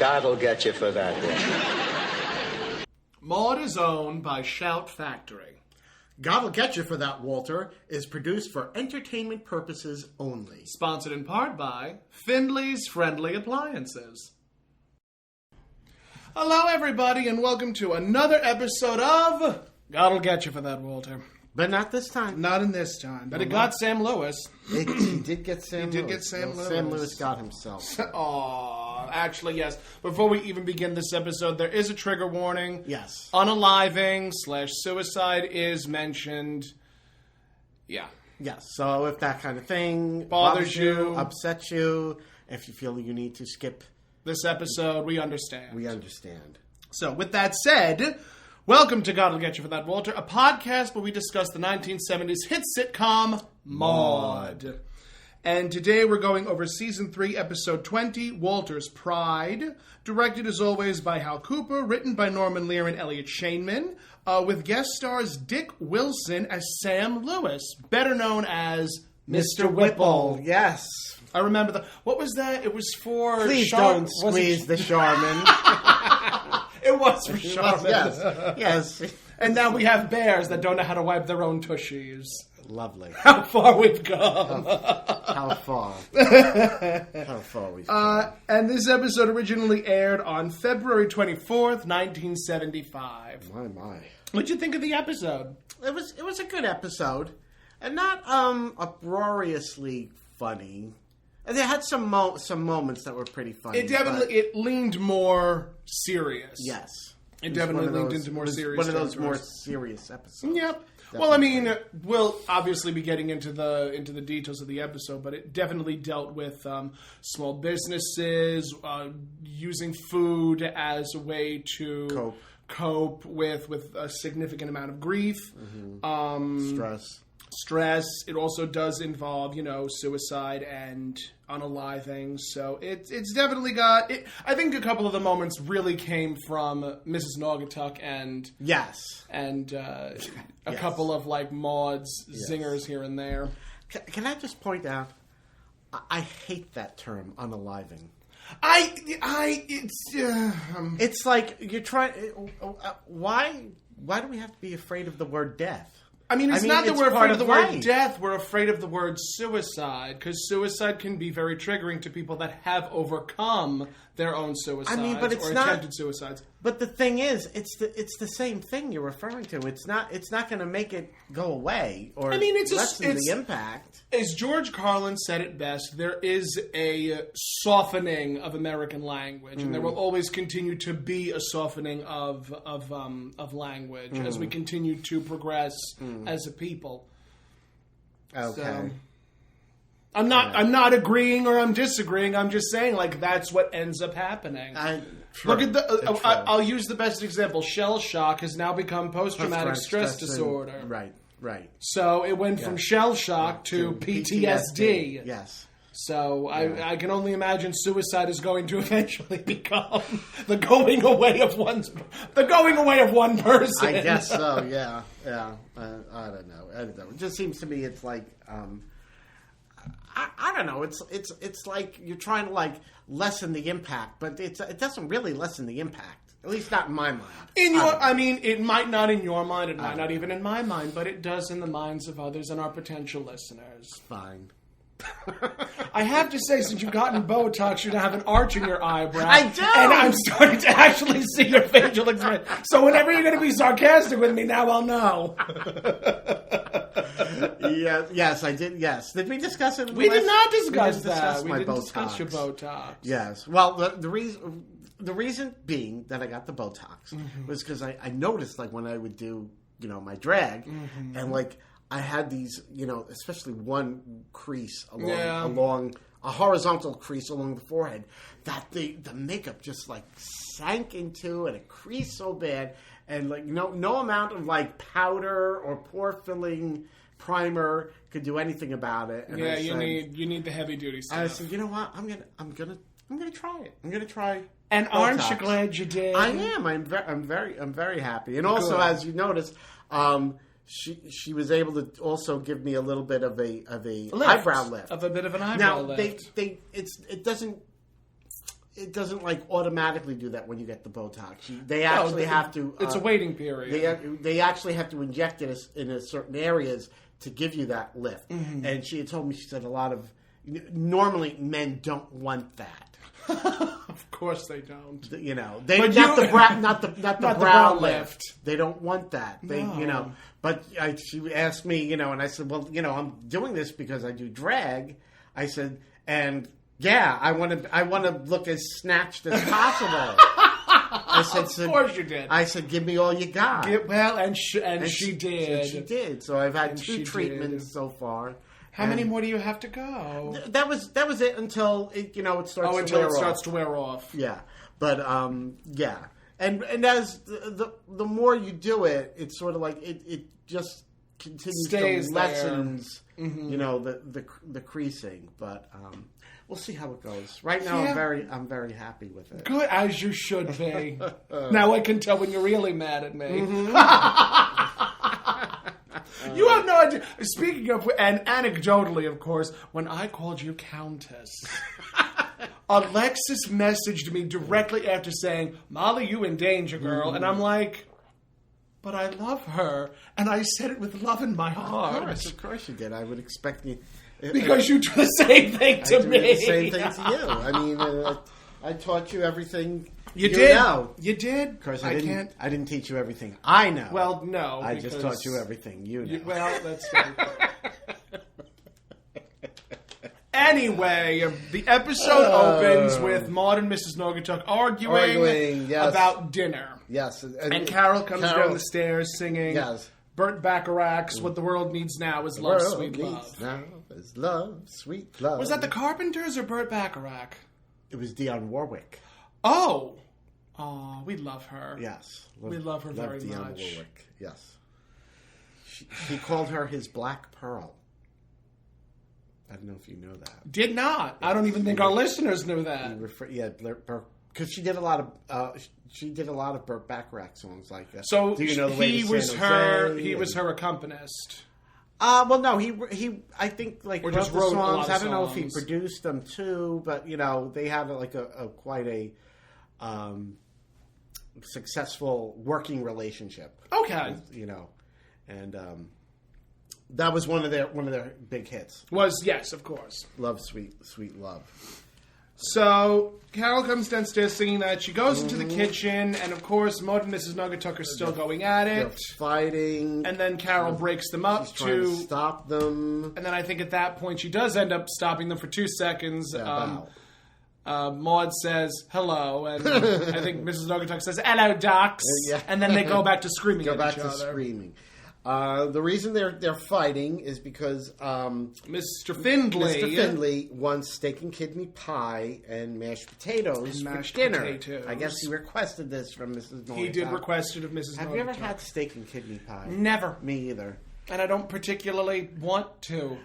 God'll get you for that one. Maude is owned by Shout Factory. God'll Get You for That, Walter, is produced for entertainment purposes only. Sponsored in part by Findley's Friendly Appliances. Hello, everybody, and welcome to another episode of God'll Get You for That, Walter. But not this time. Not in this time. But it got Sam Lewis. He did get Sam Lewis. He did get Sam Lewis. Sam Lewis got himself. Aw, actually, yes. Before we even begin this episode, there is a trigger warning. Yes. Unaliving/suicide is mentioned. Yeah. Yes. So if that kind of thing bothers you, upsets you, if you feel you need to skip this episode, we understand. We understand. So, with that said, welcome to God'll Get You for That, Walter, a podcast where we discuss the 1970s hit sitcom Maude. And today we're going over Season 3, Episode 20, Walter's Pride, directed as always by Hal Cooper, written by Norman Lear and Elliot Shainman, with guest stars Dick Wilson as Sam Lewis, better known as Mr. Whipple. Yes. I remember what was that? It was for... Please don't squeeze the Charmin. It was for Charmin. Yes. And now we have bears that don't know how to wipe their own tushies. Lovely. How far we've come. How far? How far we've come. And this episode originally aired on February 24th, 1975. My. What'd you think of the episode? It was a good episode. And not uproariously funny. And they had some moments that were pretty funny. It leaned more serious. Yes. It definitely leaned into more serious. One of those more serious episodes. Yep. Definitely. Well, I mean, we'll obviously be getting into the details of the episode, but it definitely dealt with small businesses, using food as a way to cope with a significant amount of grief. Mm-hmm. Stress. It also does involve, suicide and unaliving. So it's definitely got... I think a couple of the moments really came from Mrs. Naugatuck and... Yes. And a couple of, Maude's zingers here and there. Can I just point out, I hate that term, unaliving. It's like, you're trying... Why do we have to be afraid of the word death? I mean, it's not that we're afraid of the word death. We're afraid of the word suicide, because suicide can be very triggering to people that have overcome their own suicides or attempted suicides. But the thing is, it's the same thing you're referring to. It's not going to make it go away or lessen the impact. As George Carlin said it best, there is a softening of American language, and there will always continue to be a softening of language as we continue to progress as a people. Okay. So, I'm not agreeing or I'm disagreeing. I'm just saying, that's what ends up happening. Look at I'll use the best example. Shell shock has now become post-traumatic stress disorder. Right. So it went from shell shock to PTSD. Yes. So I can only imagine suicide is going to eventually become the going away of one person. I guess so. Yeah. I don't know. It just seems to me it's like. I don't know. It's like you're trying to lessen the impact, but it doesn't really lessen the impact. At least not in my mind. It might not in your mind. It might not even in my mind, but it does in the minds of others and our potential listeners. Fine. I have to say, since you've gotten Botox, you have an arch in your eyebrow. I do! And I'm starting to actually see your facial expression. So whenever you're going to be sarcastic with me, now I'll know. Yes, I did. Yes. Did we discuss it? We did not discuss that. We didn't discuss your Botox. Yes. Well, the reason being that I got the Botox was because I noticed, when I would do, my drag, and, I had these, especially one crease along a horizontal crease along the forehead that the makeup just sank into, and it creased so bad, and no amount of powder or pore filling primer could do anything about it. And you need the heavy duty stuff. I said, you know what? I'm gonna try it. I'm gonna try. And Botox. Aren't you glad you did? I am. I'm very happy. And also, as you noticed, she was able to also give me a little bit of a eyebrow lift. Of a bit of an eyebrow lift. It doesn't. it doesn't like automatically do that when you get the Botox. They actually have to. It's a waiting period. They actually have to inject it in certain areas to give you that lift. Mm-hmm. And she had told me, she said normally men don't want that. Of course they don't. You know, not the brow lift. They don't want that. They, No. you know. But she asked me, you know, and I said, well, you know, I'm doing this because I do drag. I said, and yeah, I want to look as snatched as possible. I said, of course you did. I said, give me all you got. And she did. And she did. So I've had 2 treatments so far. How many more do you have to go? That was it until it starts. Oh, until it starts to wear off. Yeah, but yeah, and as the more you do it, it's sort of like it just continues Stays to lessens, Mm-hmm. you know, the creasing. But we'll see how it goes. Right now, Yeah. I'm very happy with it. Good, as you should be. Now I can tell when you're really mad at me. Mm-hmm. You have no idea. Speaking of, and anecdotally, of course, when I called you Countess, Alexis messaged me directly after saying, Molly, you in danger, girl. Mm-hmm. And I'm like, but I love her. And I said it with love in my heart. Of course you did. I would expect you. Because you do the same thing to me. I do the same thing to you. I mean, I taught you everything. You did. Know. You did. Of course, I can't. I didn't teach you everything I know. Well, no. I just taught you everything you know. Well, that's true. Anyway, the episode opens with Maude and Mrs. Nogatuk arguing yes. about dinner. Yes. And Carol comes down the stairs singing Burt Bacharach's What the World Needs Now is Love, Sweet Love. Now is love, sweet love. Was that the Carpenters or Burt Bacharach? It was Dionne Warwick. Oh, we love her. Yes. We love her very Dionne much. Warwick. Yes. He called her his Black Pearl. I don't know if you know that. Did not. I don't even think our listeners knew that. Because she did a lot of Burt Bacharach songs like that. So Do you know the way he to was San her. Jose? He was her accompanist. Well, no, he. I think like Or wrote just the wrote a songs. lot of I don't know if he songs. produced them too, but you know they had like quite a successful working relationship. Okay. You know, and that was one of their big hits. Yes, of course. Love, sweet, sweet love. So Carol comes downstairs singing that. She goes into the kitchen, and of course, Maude and Mrs. Nogatuk are still going at They're it. fighting. And then Carol breaks them up She's trying to stop them. And then I think at that point she does end up stopping them for 2 seconds. Wow. Maude says hello, and I think Mrs. Nogatuk says hello, ducks. Yeah. And then they go back to screaming Go at back each to other. screaming. The reason they're fighting is because Mr. Findlay wants steak and kidney pie and mashed potatoes for mashed dinner. potatoes. I guess he requested this from Mrs. Nogatuk. He did request it of Mrs. Have Nogatuk. you ever had steak and kidney pie? Never. Me either. And I don't particularly want to.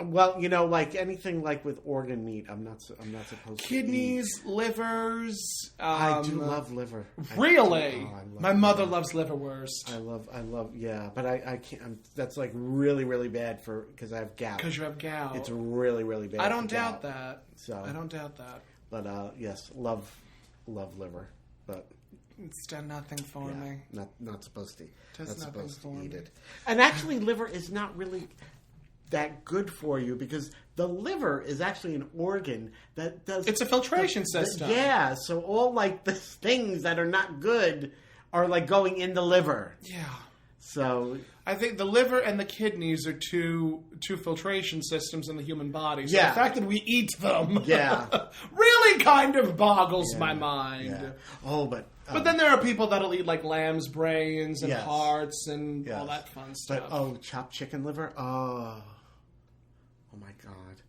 Well, you know, like anything like with organ meat, I'm not supposed Kidneys, to livers. I do love liver. Really? My mother liver. loves liverwurst. I love, yeah, but I can't. That's like really, really bad because I have gout. Because you have gout. It's really, really bad. I don't for doubt gout. that. So I don't doubt that. But yes, love liver, but It's done nothing for me. not supposed to. Does not nothing supposed to for eat me. it. And actually, liver is not really that good for you because the liver is actually an organ that does. It's a filtration system. Yeah, so all like the things that are not good are like going in the liver. Yeah. So I think the liver and the kidneys are two filtration systems in the human body. So Yeah. the fact that we eat them Yeah. really kind of boggles my mind. yeah. Oh, but then there are people that'll eat like lamb's brains and Yes. hearts and Yes. all that fun stuff. But chopped chicken liver. Oh my god.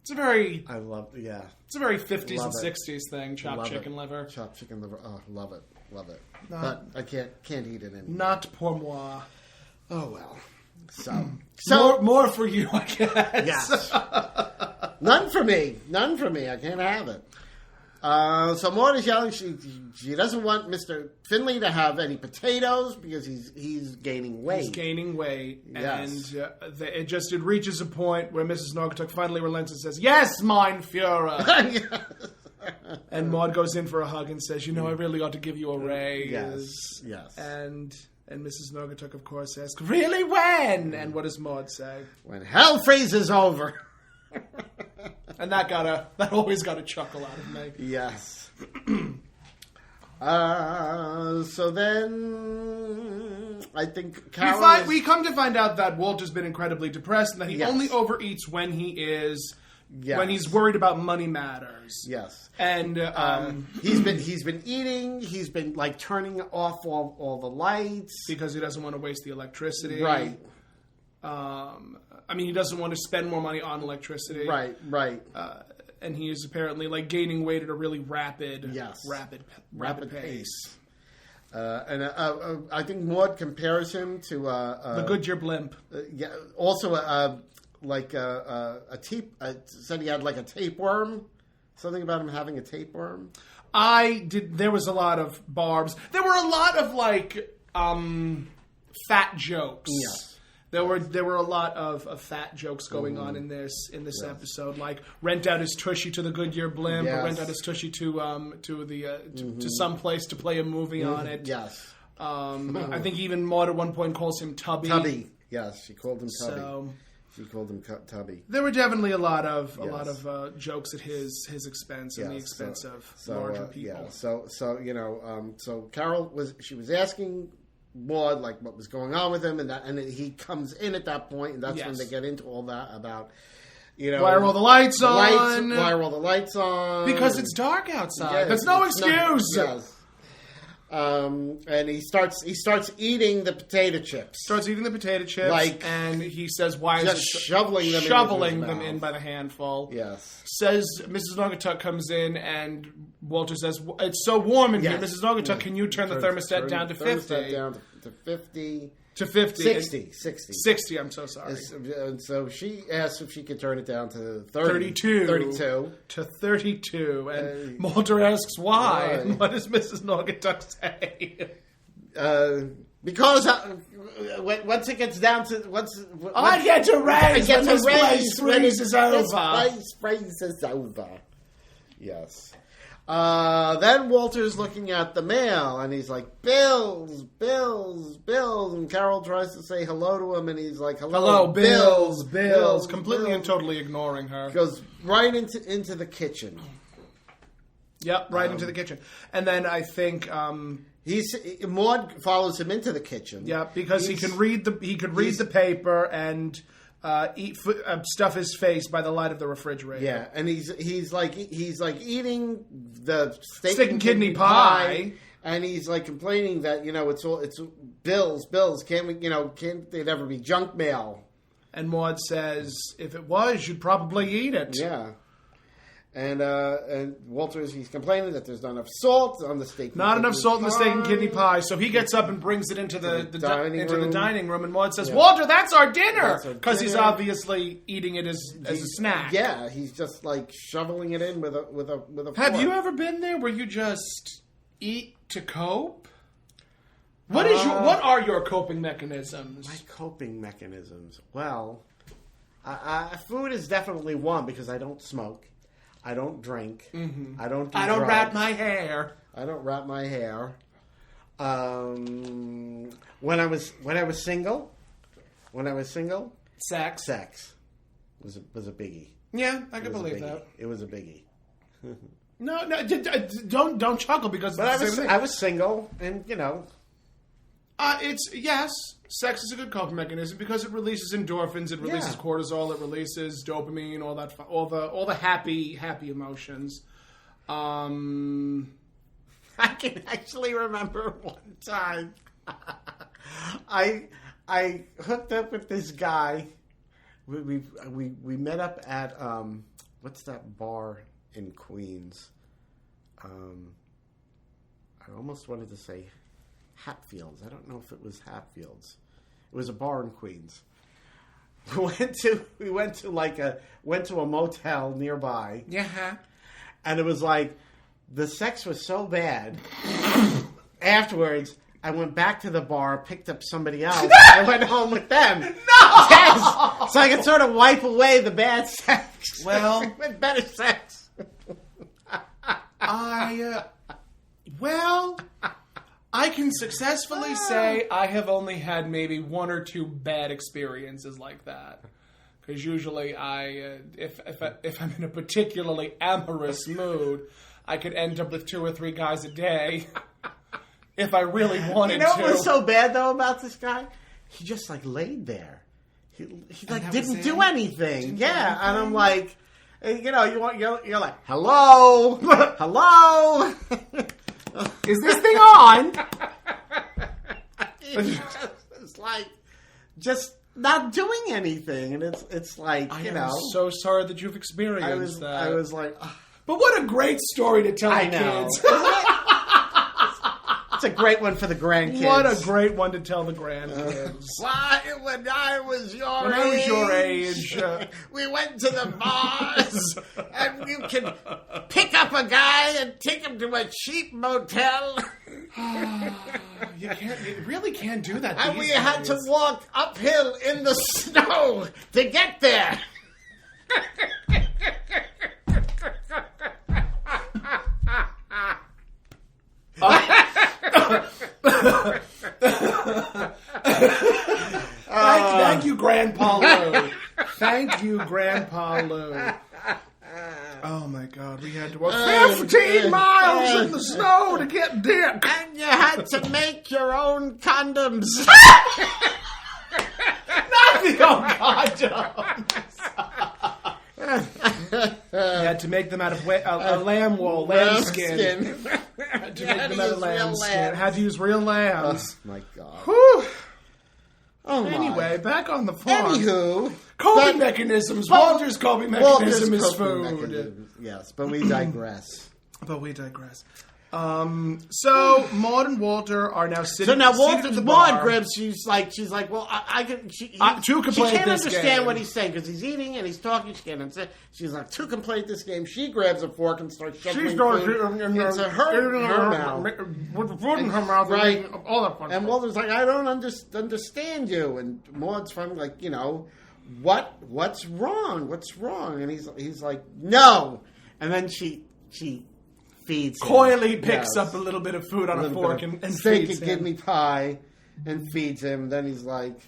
It's a very I love. Yeah. It's a very 50s Love and it. 60s thing, chopped Love chicken it. liver. Chopped chicken liver. Oh, love it. No. But I can't eat it anymore. Not pour moi. Oh well. So More for you, I guess. yes. None for me. I can't have it. So Maude is yelling. She doesn't want Mr. Finley to have any potatoes because he's gaining weight. He's gaining weight, Yes. and it reaches a point where Mrs. Nogatuk finally relents and says, "Yes, mein Führer." And Maude goes in for a hug and says, I really ought to give you a raise. Yes. And Mrs. Naugatuck, of course, asks, really, when? And what does Maude say? When hell freezes over. And that always got a chuckle out of me. Yes. So then I think Carol we come to find out that Walter's been incredibly depressed and that he only overeats when he's worried about money matters. Yes. And he's been eating, he's been like turning off all the lights because he doesn't want to waste the electricity. Right. He doesn't want to spend more money on electricity. Right. And he is apparently like gaining weight at a really rapid pace. And I think Maude compares him to the Goodyear blimp. Also, said he had like a tapeworm. Something about him having a tapeworm. There was a lot of barbs. There were a lot of fat jokes. Yes. There were a lot of fat jokes going on in this episode, like rent out his tushy to the Goodyear blimp, or rent out his tushy to some place to play a movie on it. Yes. I think even Maude at one point calls him Tubby. Tubby. Yes, she called him Tubby. So, she called him Tubby. There were definitely a lot of jokes at his expense and the expense of larger people. Yeah. So Carol was asking Maude like what was going on with him, and he comes in at that point, and that's when they get into all that about why are all the lights on? Why are all the lights on? Because it's dark outside. That's no excuse. Yes. And he starts eating the potato chips. And he says, "Why is it shoveling them in by the handful?" Yes. Says Mrs. Naugatuck comes in, and Walter says, "It's so warm in here, Mrs. Naugatuck. Can you turn the thermostat down to 50?" Down to 50. To 50. 60. 60, I'm so sorry. And so she asked if she could turn it down to 32. 32. To 32. And Walter asks why. And what does Mrs. Naugatuck say? Because once it gets down to... I get to raise when this place freezes over. This place freezes over. Yes. Then Walter's looking at the mail, and he's like, bills, and Carol tries to say hello to him, and he's like, hello, bills, completely and totally ignoring her. Goes right into the kitchen. Yep, right into the kitchen. And then I think Maude follows him into the kitchen. Yeah, because he could read the paper and stuff his face by the light of the refrigerator. Yeah, and he's like eating the steak and kidney pie, and he's like complaining that it's bills. Can't it ever be junk mail? And Maude says, if it was, you'd probably eat it. Yeah. And he's complaining that there's not enough salt on the steak. Not enough salt in the steak and kidney pie. So he gets up and brings it into the dining room. And Maude says, "Walter, that's our dinner," because he's obviously eating it as a snack. Yeah, he's just like shoveling it in with a fork. Have you ever been there where you just eat to cope? What are your coping mechanisms? My coping mechanisms. Well, food is definitely one because I don't smoke. I don't drink. Mm-hmm. I don't wrap my hair. I don't wrap my hair. When I was single, sex was a biggie. Yeah, I can believe that. It was a biggie. No, don't chuckle because. But I was single, and sex is a good coping mechanism because it releases endorphins, it releases cortisol, it releases dopamine, all the happy emotions. I can actually remember one time I hooked up with this guy. We met up at what's that bar in Queens? I almost wanted to say Hatfields. I don't know if it was Hatfields. It was a bar in Queens. We went to a motel nearby. Yeah. And it was like the sex was so bad. Afterwards, I went back to the bar, picked up somebody else, and went home with them. No! Yes! So I could sort of wipe away the bad sex. Well, with better sex. Well, I can successfully say I have only had maybe one or two bad experiences like that. Because usually if I'm in a particularly amorous mood, I could end up with 2 or 3 guys a day if I really wanted to. You know what was so bad, though, about this guy? He just, like, laid there. He like, didn't do anything. Yeah, and I'm like, you know, you're like, hello? Hello? Is this thing on? It's like, just not doing anything. And it's like, I am so sorry that you've experienced that. I was like... But what a great story to tell the kids. It's a great one for the grandkids. What a great one to tell the grandkids. When I was your age, we went to the bars, and you can pick up a guy and take him to a cheap motel. You really can't do that. And we had to walk uphill in the snow to get there. Thank you, Grandpa Lou. Thank you, Grandpa Lou. Oh my God, we had to walk 15 miles in the snow to get dick. And you had to make your own condoms. Not the own condoms. You had to make them out of lamb wool, lamb skin. Had to make them out of lamb skin. Had to use real lambs. Oh my God. Whew. Oh anyway, back on the farm. Anywho. Coping mechanisms. Walter's coping mechanism is food. Yes, but we digress. So Maude and Walter are now sitting. So now Maude Gribbs, she's like, well, I can. She can't understand what he's saying because he's eating and he's talking. She can't understand. She's like, to complete this game, she grabs a fork and starts shoveling food into her mouth. With the food in her mouth, right? All that fun. And Walter's like, I don't understand you. And Maude's finally like, you know, what's wrong? What's wrong? And he's like, no. And then she feeds him. Coyly picks up a little bit of food on a fork and feeds him. Kidney pie and feeds him. Then he's like,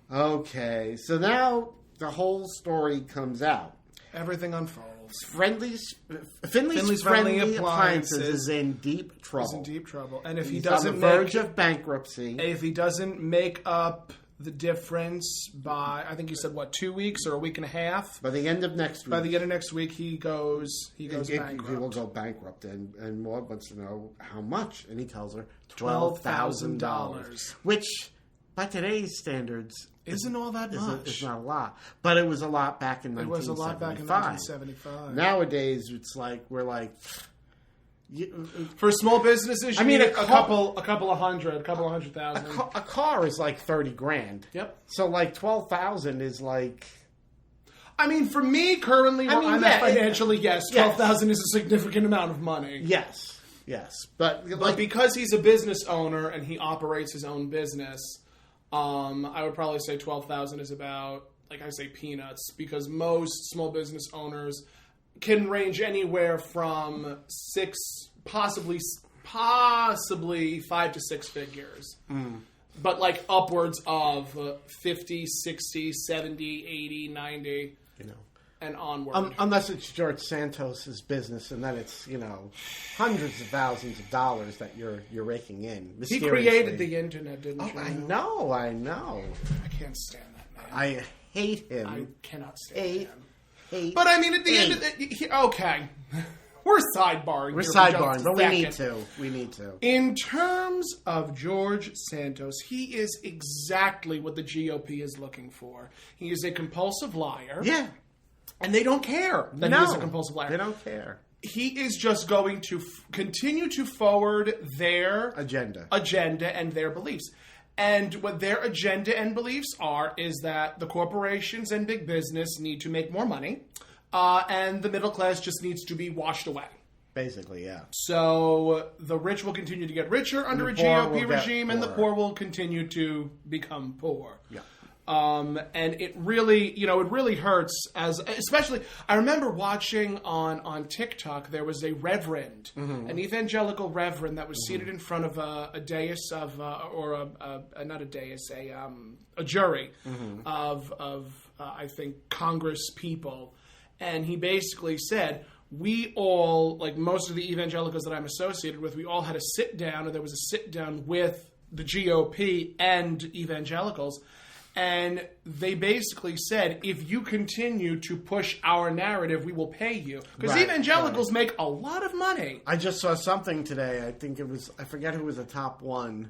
okay. So now the whole story comes out. Everything unfolds. Finley's Friendly Appliances is in deep trouble. And if he's he doesn't on the verge of bankruptcy. If he doesn't make up the difference by, I think you said, 2 weeks or a week and a half? By the end of next week. By the end of next week, he goes bankrupt. He will go bankrupt. And Maude wants to know how much. And he tells her $12,000. Which, by today's standards, isn't all that much. It's not a lot. But it was a lot back in 1975. It was a lot back in 1975. Nowadays, it's like, we're like... For small businesses, you need a couple of $100,000. A car is like $30,000. Yep. So like $12,000 is like. I mean, for me currently, I'm financially, $12,000 is a significant amount of money. Yes. But because he's a business owner and he operates his own business, I would probably say $12,000 is about, like I say, peanuts. Because most small business owners can range anywhere from possibly 5 to 6 figures. But like upwards of 50, 60, 70, 80, 90, and onward. Unless it's George Santos's business, and then it's, hundreds of thousands of dollars that you're raking in. He created the internet, didn't you? I know. I can't stand that man. I hate him. I cannot stand him. But I mean, at the end of the... Okay. We're sidebarring. But we need to. In terms of George Santos, he is exactly what the GOP is looking for. He is a compulsive liar. Yeah. And they don't care that he is a compulsive liar. They don't care. He is just going to continue to forward their... agenda and their beliefs. And what their agenda and beliefs are is that the corporations and big business need to make more money, and the middle class just needs to be washed away. Basically, yeah. So the rich will continue to get richer under a GOP regime, and the poor will continue to become poor. Yeah. And it really, it really hurts. Especially, I remember watching on TikTok. There was a reverend, an evangelical reverend, that was seated in front of a dais of, not a dais, a jury of I think Congress people, and he basically said, we all, like most of the evangelicals that I'm associated with, we all had a sit down, or there was a sit down with the GOP and evangelicals, and they basically said, if you continue to push our narrative, we will pay you. Because evangelicals make a lot of money. I just saw something today. I think it was, I forget who was the top one,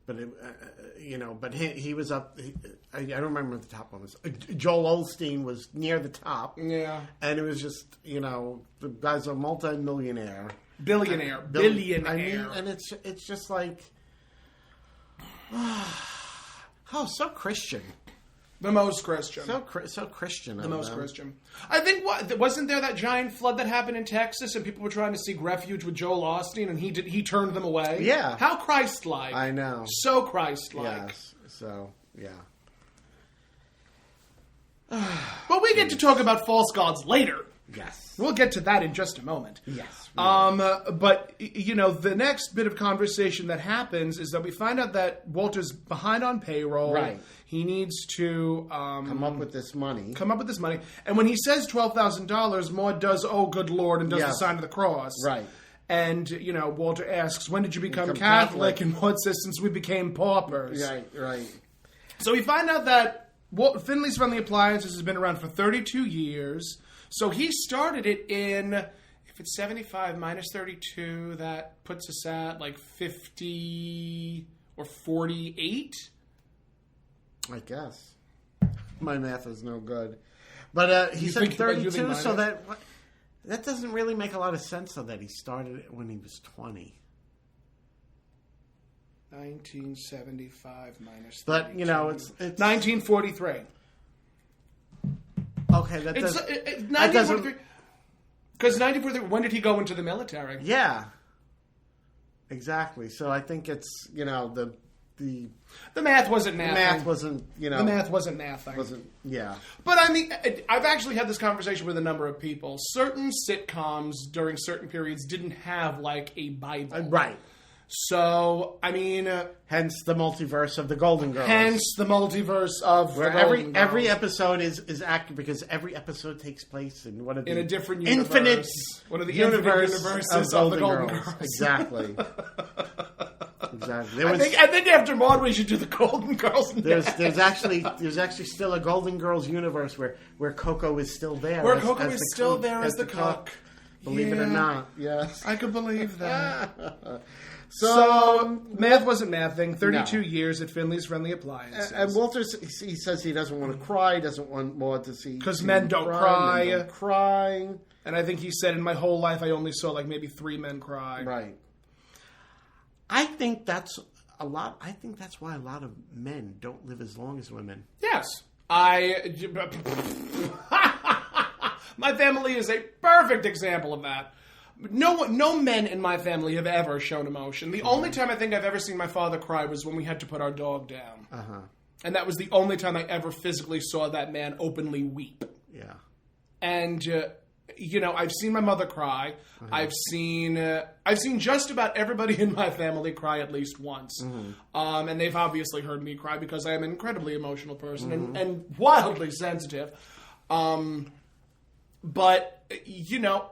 but but he was up. I don't remember what the top one was. Joel Osteen was near the top. Yeah, and it was just the guy's a multi-millionaire, billionaire. I mean, and it's just like, oh, so Christian. The most Christian. So Christian. The most Christian. I think, wasn't there that giant flood that happened in Texas and people were trying to seek refuge with Joel Osteen and he turned them away? Yeah. How Christ-like. I know. So Christ-like. Yes. So, yeah. But we get to talk about false gods later. Yes. We'll get to that in just a moment. Yes. But, the next bit of conversation that happens is that we find out that Walter's behind on payroll. Right. He needs to come up with this money. And when he says $12,000, Maude does, oh, good Lord, and does the sign of the cross. Right. And, Walter asks, when did you become Catholic? And Maude says, since we became paupers. Right. So we find out that Finley's Friendly Appliances has been around for 32 years. So he started it in, if it's 75 minus 32, that puts us at like 50 or 48. I guess. My math is no good. But he said 32, so that doesn't really make a lot of sense, though, that he started it when he was 20. 1975 minus 32. But, it's 1943. Okay, that doesn't... 1943. Because 1943, when did he go into the military? Yeah. Exactly. So I think it's, the math wasn't math. The math wasn't, The math wasn't mathing. Yeah. But I mean, I've actually had this conversation with a number of people. Certain sitcoms during certain periods didn't have, like, a Bible. Right. So, I mean... hence the multiverse of the Golden Girls. Hence the multiverse of where the Golden Girls. Every episode is accurate because every episode takes place in one of the... in a different universe. Infinite... One of the infinite universes of the Golden Girls. Exactly. Exactly. I think after Maude we should do the Golden Girls. There's actually still a Golden Girls universe where Coco is still there. Where Coco is still there as the cook. Believe it or not, yes. I could believe that. So math wasn't mathing. 32 years at Finley's Friendly Appliances. And Walter, he says he doesn't want to cry, doesn't want Maude to see... because men don't cry. Men don't cry. And I think he said, in my whole life, I only saw like maybe 3 men cry. Right. I think that's why a lot of men don't live as long as women. Yes. My family is a perfect example of that. No men in my family have ever shown emotion. The only time I think I've ever seen my father cry was when we had to put our dog down. Uh-huh. And that was the only time I ever physically saw that man openly weep. Yeah. And, I've seen my mother cry. Uh-huh. I've seen just about everybody in my family cry at least once. Mm-hmm. And they've obviously heard me cry because I am an incredibly emotional person and wildly sensitive. But,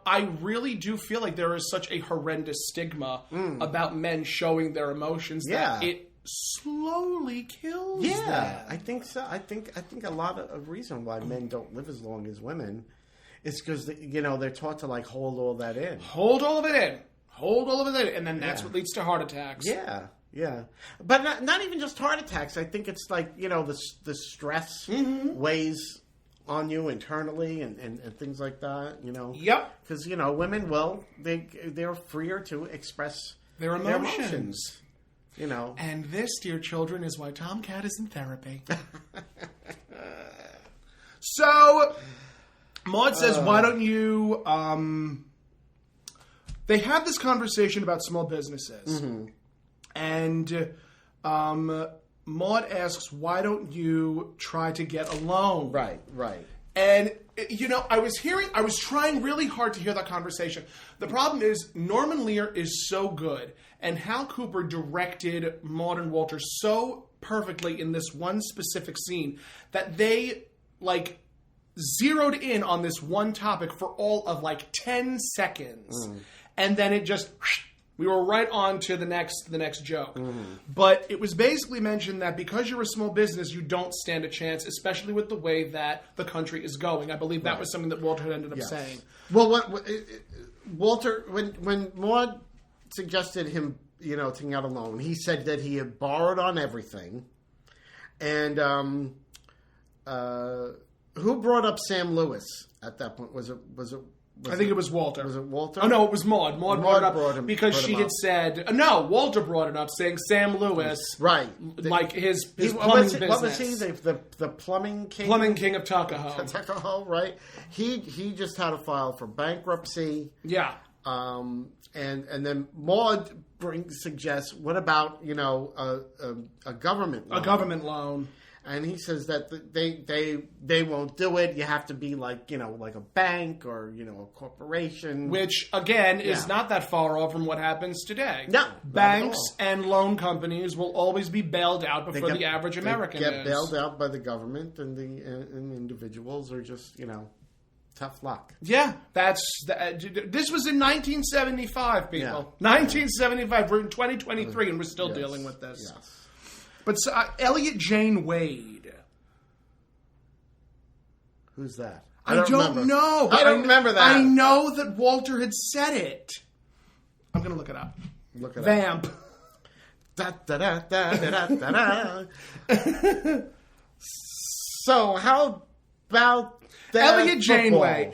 I really do feel like there is such a horrendous stigma about men showing their emotions that it slowly kills them. I think so. I think a lot of reason why men don't live as long as women is because, they're taught to, like, hold all that in. Hold all of it in. And then that's what leads to heart attacks. Yeah. But not even just heart attacks. I think it's like, the stress weighs on you internally and things like that, Yep. Because, women, they're freer to express their emotions. And this, dear children, is why Tomcat is in therapy. So, Maude says, why don't you... they have this conversation about small businesses. Mm-hmm. And Maude asks, why don't you try to get a loan? Right. And, I was trying really hard to hear that conversation. The problem is, Norman Lear is so good, and Hal Cooper directed Maude and Walter so perfectly in this one specific scene that they, zeroed in on this one topic for all of, 10 seconds. And then it just... We were right on to the next joke. But it was basically mentioned that because you're a small business, you don't stand a chance, especially with the way that the country is going. I believe that was something that Walter had ended up saying. Well, Walter, when Maude suggested him, taking out a loan, he said that he had borrowed on everything. And who brought up Sam Lewis at that point? Was it I think it was Walter. Was it Walter? Oh, no, it was Maude. Maude brought it up because she had said... No, Walter brought it up, saying Sam Lewis... Right. His plumbing business. What was he? The plumbing king? Plumbing king of Tuckahoe. Tuckahoe, right. He just had to file for bankruptcy. Yeah. And then Maude suggests, what about, a government loan? A government loan. And he says that they won't do it. You have to be like a bank or, a corporation. Which, again, is not that far off from what happens today. No. Banks and loan companies will always be bailed out before the average American is. They get bailed out by the government, and the individuals are just, tough luck. Yeah. This was in 1975, people. Yeah. 1975. We're in 2023, and we're still dealing with this. Yes. But Elliot Jane Wade. Who's that? I don't know. I don't remember that. I know that Walter had said it. I'm going to look it up. Vamp. Da, da, da, da, da, da, da. So, how about Elliot Janeway,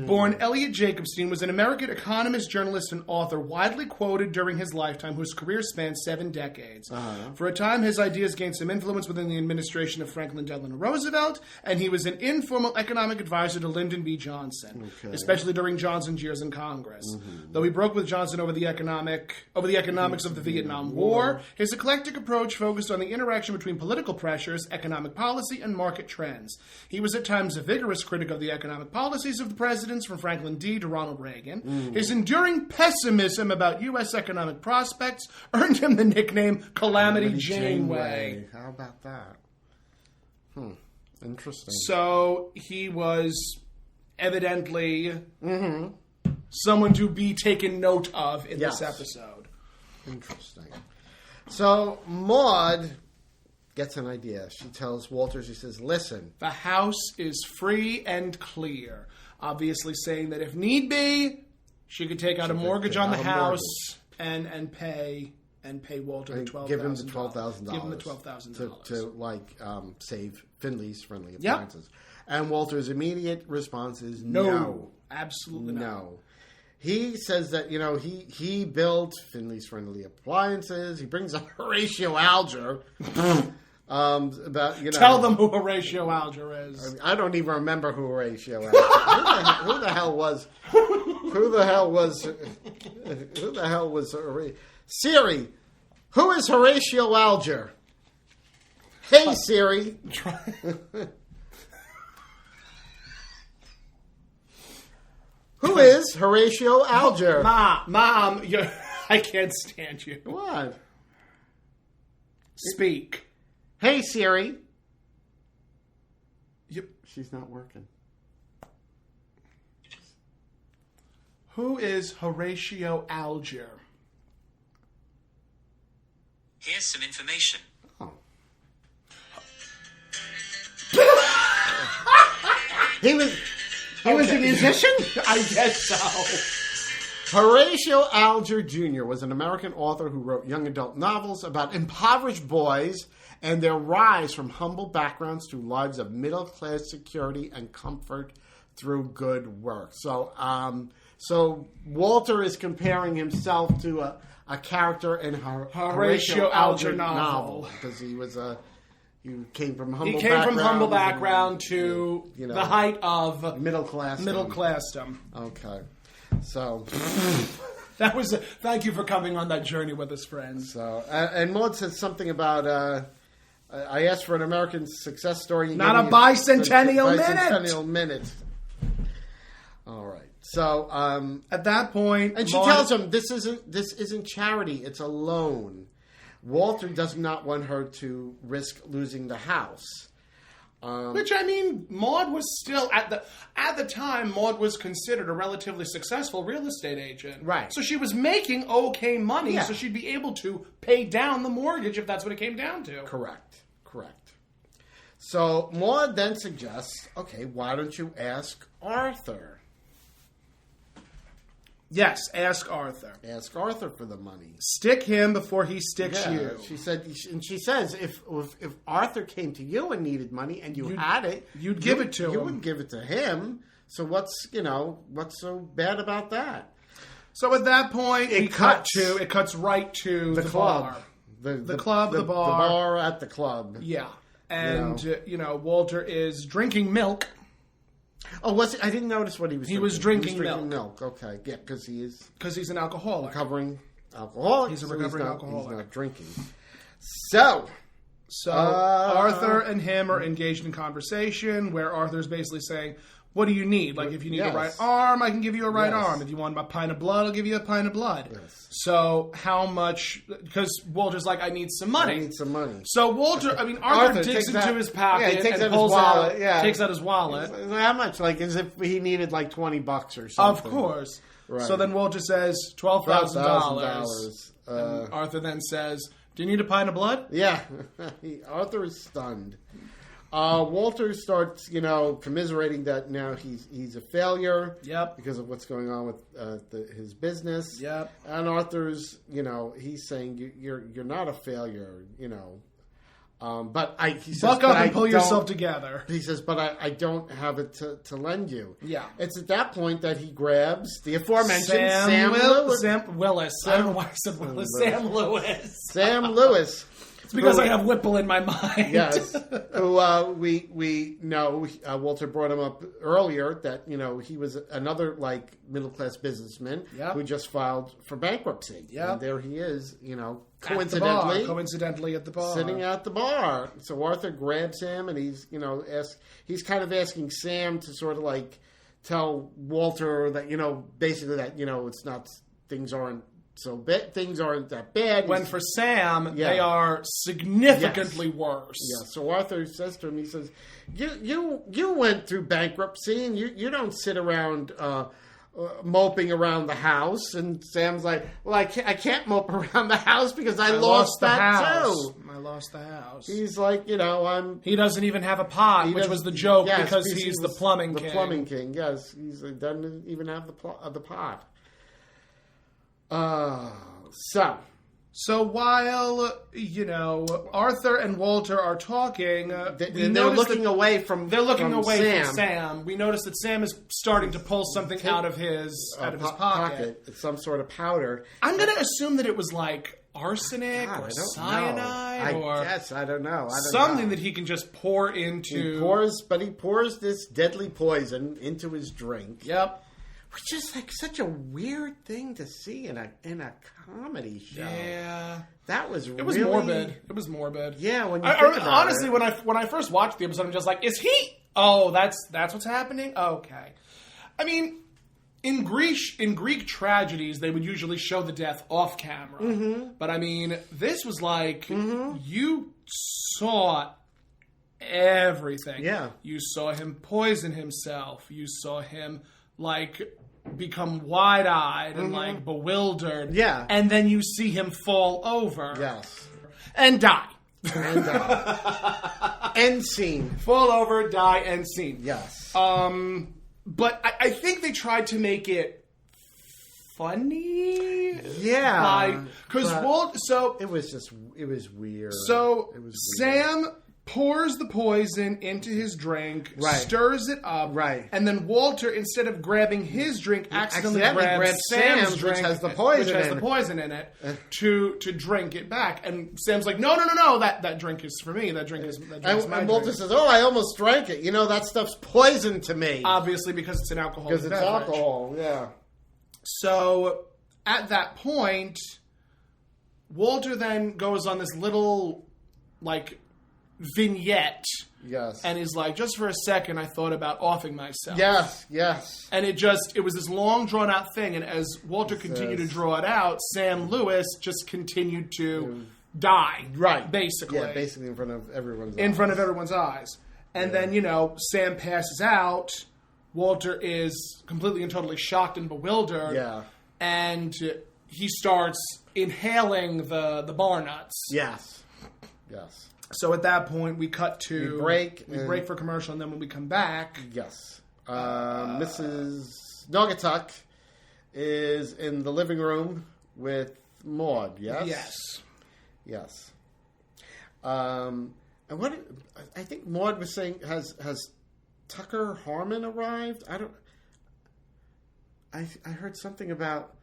born Elliot Jacobstein, was an American economist, journalist, and author widely quoted during his lifetime, whose career spanned 7 decades. For a time, his ideas gained some influence within the administration of Franklin Delano Roosevelt, and he was an informal economic advisor to Lyndon B. Johnson, especially during Johnson's years in Congress. Though he broke with Johnson over the economics of the Vietnam War, his eclectic approach focused on the interaction between political pressures, economic policy, and market trends. He was at times a vigorous critic of the economic policies of the presidents from Franklin D. to Ronald Reagan. His enduring pessimism about U.S. economic prospects earned him the nickname Calamity Janeway. How about that? Interesting. So he was evidently someone to be taken note of in this episode. Interesting. So Maude gets an idea. She tells Walter, she says, listen. The house is free and clear. Obviously saying that if need be, she could take out a mortgage on the house and pay Walter the $12,000. Give him the $12,000. Give him the $12,000. To save Finley's friendly appliances. And Walter's immediate response is no. Absolutely no. He says that, he built Finley's friendly appliances. He brings up Horatio Alger. Tell them who Horatio Alger is. I don't even remember who Horatio Alger is. Who the hell was Siri, who is Horatio Alger? Hey, Siri. Who is Horatio Alger? Mom, I can't stand you. What? Speak. Hey, Siri. Yep. She's not working. Who is Horatio Alger? Here's some information. Oh. He was a musician? I guess so. Horatio Alger Jr. was an American author who wrote young adult novels about impoverished boys and their rise from humble backgrounds to lives of middle-class security and comfort through good work. So Walter is comparing himself to a character in Horatio Alger novel because he came from humble background to the height of middle classdom. Middle classdom. Okay, so Thank you for coming on that journey with us, friends. So, and Maude says something about, I asked for an American success story. Not a bicentennial minute. Bicentennial minute. All right. So, at that point, and she tells him this isn't charity; it's a loan. Walter does not want her to risk losing the house. Which, I mean, Maude was still at the time. Maude was considered a relatively successful real estate agent, right? So she was making okay money, yeah. So she'd be able to pay down the mortgage if that's what it came down to. Correct. So Maude then suggests, okay, why don't you ask Arthur? Yes, ask Arthur. Ask Arthur for the money. Stick him before he sticks you. She says, if Arthur came to you and needed money and you'd had it, you'd give it to him. You wouldn't give it to him. So what's so bad about that? So at that point, it cuts right to the club. Bar. The club, the bar. The bar at the club. Yeah. And, Walter is drinking milk. Oh, was it? I didn't notice what he was drinking. He was drinking milk. Okay, yeah, because he's an alcoholic. Recovering alcoholic. He's a recovering alcoholic. He's not drinking. So Arthur and him are engaged in conversation where Arthur's basically saying, what do you need? Like, if you need a right arm, I can give you a right arm. If you want a pint of blood, I'll give you a pint of blood. Yes. So how much... Because Walter's like, I need some money. So Arthur digs into his pocket and pulls out... Yeah. Takes out his wallet. How much? Like, as if he needed like $20 or something. Of course. Right. So then Walter says, $12,000. And Arthur then says, do you need a pint of blood? Yeah. Arthur is stunned. Walter starts, commiserating that now he's a failure. Yep. Because of what's going on with his business. Yep. And Arthur's, he's saying you're not a failure, But he says, buck up and pull yourself together. He says, but I don't have it to lend you. Yeah. It's at that point that he grabs the aforementioned Sam Willis. Sam Lewis. Sam Lewis. It's because I have Whipple in my mind. Yes. Who we know, Walter brought him up earlier that, he was another middle-class businessman who just filed for bankruptcy. Yeah. And there he is, coincidentally at the bar. Sitting at the bar. So Arthur grabs him and he's, he's kind of asking Sam to sort of tell Walter that, basically that, it's not, things aren't so things aren't that bad. When for Sam, they are significantly worse. Yeah. So Arthur says to him, he says, "You went through bankruptcy, and you don't sit around moping around the house." And Sam's like, "Well, I can't mope around the house because I lost that house. too. I lost the house." He's like, He doesn't even have a pot, which was the joke because he's the plumbing king. The plumbing king. Yes, he doesn't even have the pot. So while, Arthur and Walter are talking, they're looking away from Sam. We notice that Sam is starting to pull something out of his pocket. It's some sort of powder. I'm going to assume that it was arsenic or cyanide I don't know. Something that he can just pour into. He pours this deadly poison into his drink. Yep. Which is such a weird thing to see in a comedy show. Yeah, that was It was morbid. It was morbid. Yeah, honestly, when I first watched the episode, I'm just like, is he? Oh, that's what's happening. Okay, I mean, in Greek tragedies, they would usually show the death off camera. Mm-hmm. But I mean, this was you saw everything. Yeah, you saw him poison himself. You saw him become wide-eyed and bewildered. Yeah. And then you see him fall over. Yes. And die. End scene. Fall over, die, end scene. Yes. But I think they tried to make it funny. Yeah. Because it was weird. So it was Sam pours the poison into his drink, stirs it up, and then Walter, instead of grabbing his drink, accidentally grabs Sam's drink, which has the poison in it, to drink it back. And Sam's like, no, that drink is for me. That drink is my drink. And Walter says, "Oh, I almost drank it. That stuff's poison to me." Obviously, because it's an alcoholic beverage. Because it's alcohol, yeah. So at that point, Walter then goes on this little, like, vignette. Yes. And he's like, just for a second, I thought about offing myself. Yes. And it was this long, drawn-out thing. And as Walter continued to draw it out, Sam Lewis just continued to die. Right. Basically. Yeah, basically in front of everyone's eyes. In front of everyone's eyes. And then, Sam passes out. Walter is completely and totally shocked and bewildered. Yeah. And he starts inhaling the bar nuts. Yes. So at that point, we cut to... We break for commercial, and then when we come back... Yes. Mrs. Naugatuck is in the living room with Maude, yes? Yes. And what... I think Maude was saying, has Tucker Harmon arrived? I heard something about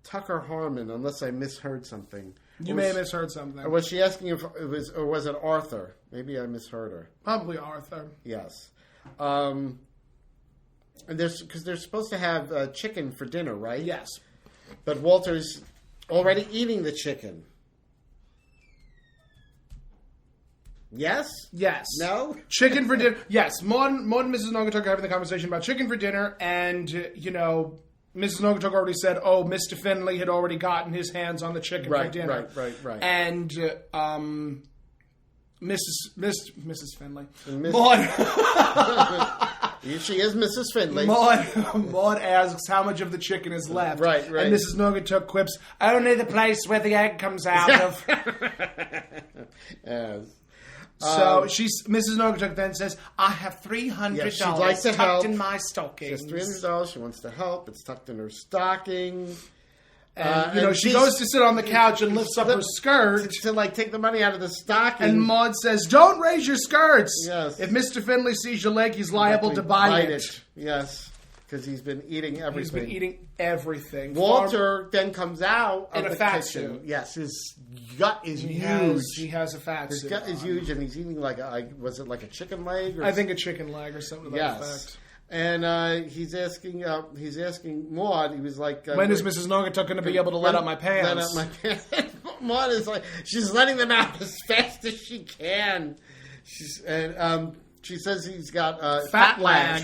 Tucker Harmon, unless I misheard something. You may have misheard something. Or was she asking if it was, or was it Arthur? Maybe I misheard her. Probably Arthur. Yes. And because they're supposed to have chicken for dinner, right? Yes. But Walter's already eating the chicken. Yes? Yes. No? Chicken for dinner. Yes. Maude and Mrs. Naugatuck are having the conversation about chicken for dinner, and, Mrs. Naugatuck already said, Mr. Finley had already gotten his hands on the chicken for dinner. Right. And Mrs. Finley. Maude. She is Mrs. Finley. Maude asks how much of the chicken is left. Right. And Mrs. Naugatuck quips, only the place where the egg comes out of. Yes. So Mrs. Naugatuck then says, I have $300 tucked in my stockings. She has $300. She wants to help. It's tucked in her stocking. And, she goes to sit on the couch and lifts up her skirt. To take the money out of the stocking. And Maude says, don't raise your skirts. Yes. If Mr. Finley sees your leg, he's liable to bite it. Yes. Because he's been eating everything. Walter then comes out in of a the fat kitchen. suit. Yes, his gut is huge. He has a fat suit. His gut is huge, and he's eating was it like a chicken leg? I think a chicken leg or something to that effect. And he's asking Maude. He was like, "When is Mrs. Naugatuck going to be able to let out my pants?" Let out my pants. Maude is like, she's letting them out as fast as she can. She says he's got fat lag.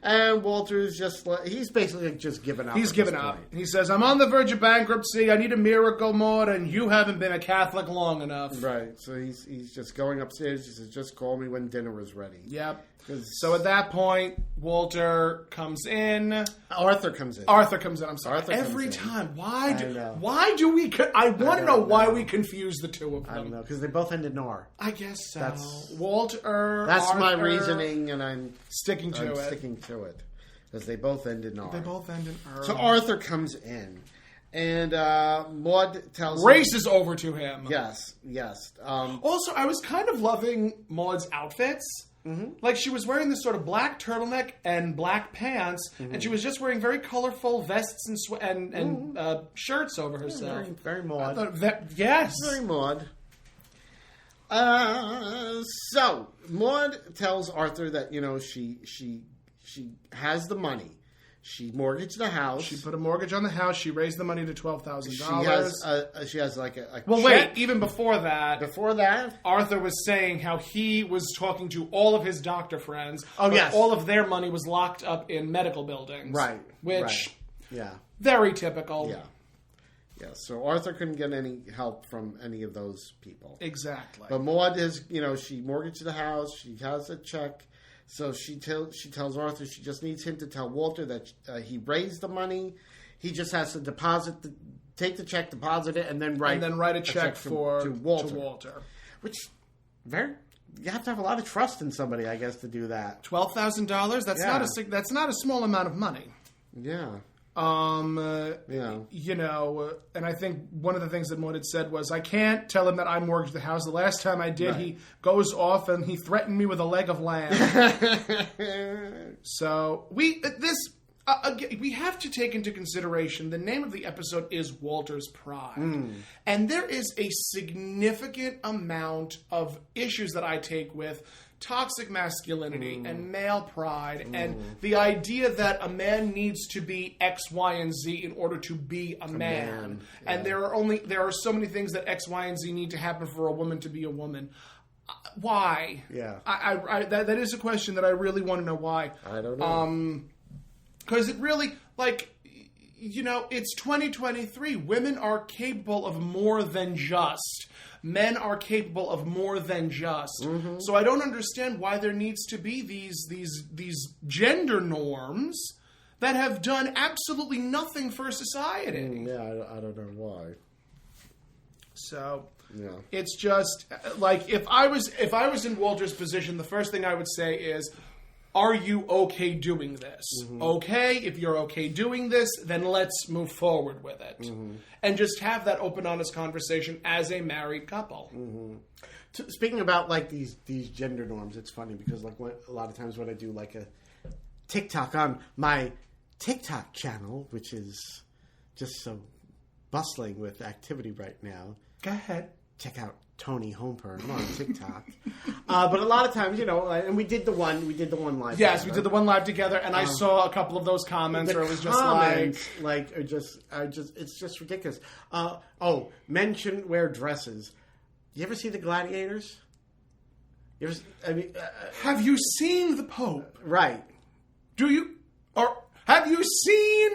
And Walter's he's basically just given up. He's given up. He says, I'm on the verge of bankruptcy. I need a miracle, Maude, and you haven't been a Catholic long enough. Right. So he's just going upstairs. He says, just call me when dinner is ready. Yep. So at that point, Walter comes in. Arthur comes in. I'm sorry. Arthur Every comes in. time. Why do we... I want to know why we confuse the two of them. I don't know. Because they both end in R. I guess so. Walter, That's Arthur, my reasoning, and I'm sticking to it. Because they both end in R. They both end in R. So Arthur comes in. And Maude tells races over to him. Yes. Also, I was kind of loving Maude's outfits. Mm-hmm. Like, she was wearing this sort of black turtleneck and black pants, and she was just wearing very colorful vests and shirts over herself. Very Maude. Yes. Very Maude. So, Maude tells Arthur that, she has the money. She mortgaged the house. She put a mortgage on the house. She raised the money to $12,000. She has like a well, check. wait. Even before that, Arthur was saying how he was talking to all of his doctor friends. Oh, yes. All of their money was locked up in medical buildings. Right. Which, yeah, very typical. Yeah. So Arthur couldn't get any help from any of those people. Exactly. But Maude is, she mortgaged the house. She has a check. So she tells Arthur she just needs him to tell Walter that he raised the money. He just has to take the check, deposit it, and then write a check to Walter. Which you have to have a lot of trust in somebody, I guess, to do that. $12,000. That's not a small amount of money. Yeah. And I think one of the things that Maude had said was, I can't tell him that I mortgaged the house. The last time I did, he goes off and he threatened me with a leg of lamb. So we have to take into consideration the name of the episode is Walter's Pride. And there is a significant amount of issues that I take with toxic masculinity and male pride and the idea that a man needs to be X, Y, and Z in order to be a man. Yeah. And there are so many things that X, Y, and Z need to happen for a woman to be a woman. Why? Yeah. That is a question that I really want to know why. I don't know. Because it really, it's 2023. Women are capable of more than just. Men are capable of more than just. Mm-hmm. So I don't understand why there needs to be these gender norms that have done absolutely nothing for society. I don't know why. So yeah. It's just like if I was in Walter's position, the first thing I would say is, are you okay doing this? Mm-hmm. Okay, if you're okay doing this, then let's move forward with it. Mm-hmm. And just have that open, honest conversation as a married couple. Mm-hmm. Speaking about like these gender norms, it's funny because like a lot of times when I do like a TikTok on my TikTok channel, which is just so bustling with activity right now. Go ahead. Check out Toni Homeperm on TikTok. But a lot of times, and we did the one live. Yes, together. we did the one live together, and I saw a couple of those comments where it was just it's just ridiculous. Men shouldn't wear dresses. You ever see the Gladiators? Have you seen the Pope? Right. Do you? Or have you seen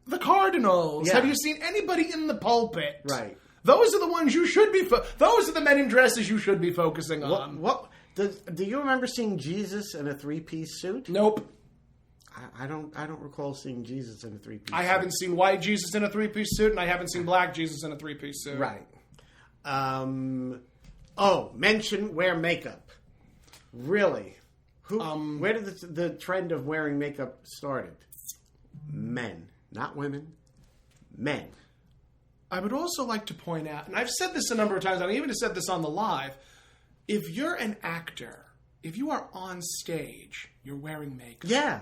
the Cardinals? Yeah. Have you seen anybody in the pulpit? Right. Those are the ones you should be. Those are the men in dresses you should be focusing on. What do you remember seeing Jesus in a 3-piece suit? Nope. I don't recall seeing Jesus in a 3-piece. I haven't seen white Jesus in a 3-piece suit, and I haven't seen black Jesus in a 3-piece suit. Right. Men shouldn't wear makeup. Really? Where did the trend of wearing makeup started? Men, not women. Men. I would also like to point out, and I've said this a number of times, and I even said this on the live, if you're an actor, if you are on stage, you're wearing makeup. Yeah.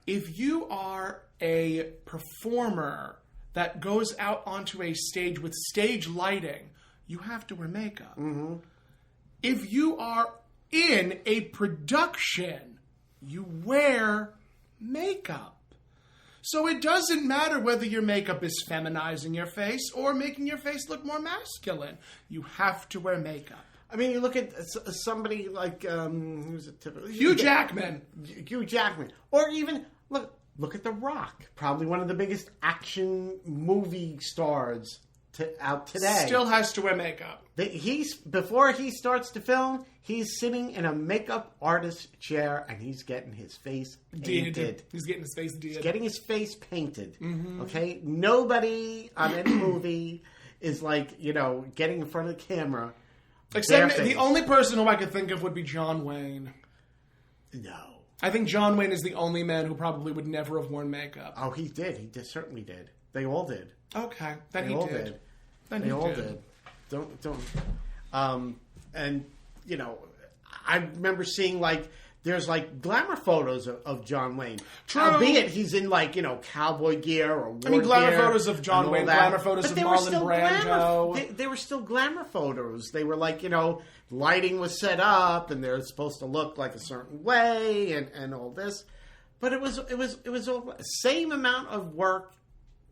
If you are a performer that goes out onto a stage with stage lighting, you have to wear makeup. Mm-hmm. If you are in a production, you wear makeup. So it doesn't matter whether your makeup is feminizing your face or making your face look more masculine. You have to wear makeup. I mean, you look at somebody like who's it typically? Hugh Jackman. Hugh Jackman, or even look at The Rock, probably one of the biggest action movie stars out today. Still has to wear makeup. Before he starts to film, he's sitting in a makeup artist's chair and he's getting his face painted. He's getting his face did. He's getting his face painted. Mm-hmm. Okay? Nobody on any movie is getting in front of the camera. Except the only person who I could think of would be John Wayne. No. I think John Wayne is the only man who probably would never have worn makeup. Oh, he did. He certainly did. They all did. Okay. Then they he all did. Then they he all did. did. Don't. I remember seeing there's glamour photos of John Wayne. True. Albeit he's in cowboy gear or war glamour gear photos of John Wayne, glamour photos of Marlon Brando. They were still glamour photos. They were lighting was set up and they're supposed to look like a certain way and all this. But it was all same amount of work,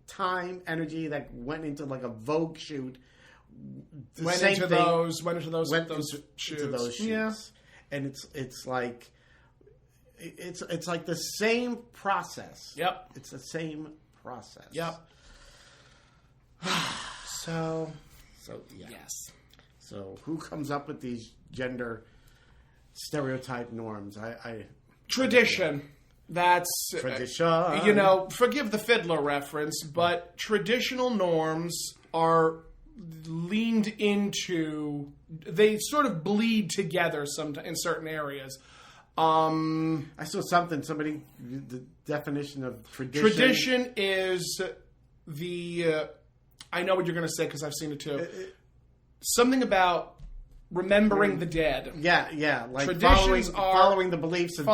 time, energy that went into a Vogue shoot. Went into those shoots. Yeah. And it's like the same process. Yep. It's the same process. Yep. So yeah. Yes. So who comes up with these gender stereotype norms? Tradition. That's tradition. Forgive the fiddler reference, but traditional norms are leaned into. They sort of bleed together in certain areas. I saw somebody the definition of tradition. Tradition is the. I know what you're going to say because I've seen it too. Something about remembering the dead. Yeah. Traditions following the beliefs of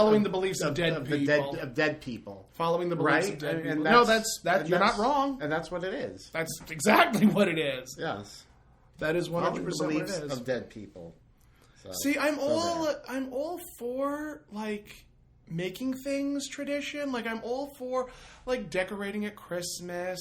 dead people. Of dead people. Following the beliefs right? of dead and people. You're not wrong. And that's what it is. That's exactly what it is. Yes. That is 100% what it is. Of dead people. See, I'm all for like making things tradition. Like, I'm all for like decorating at Christmas.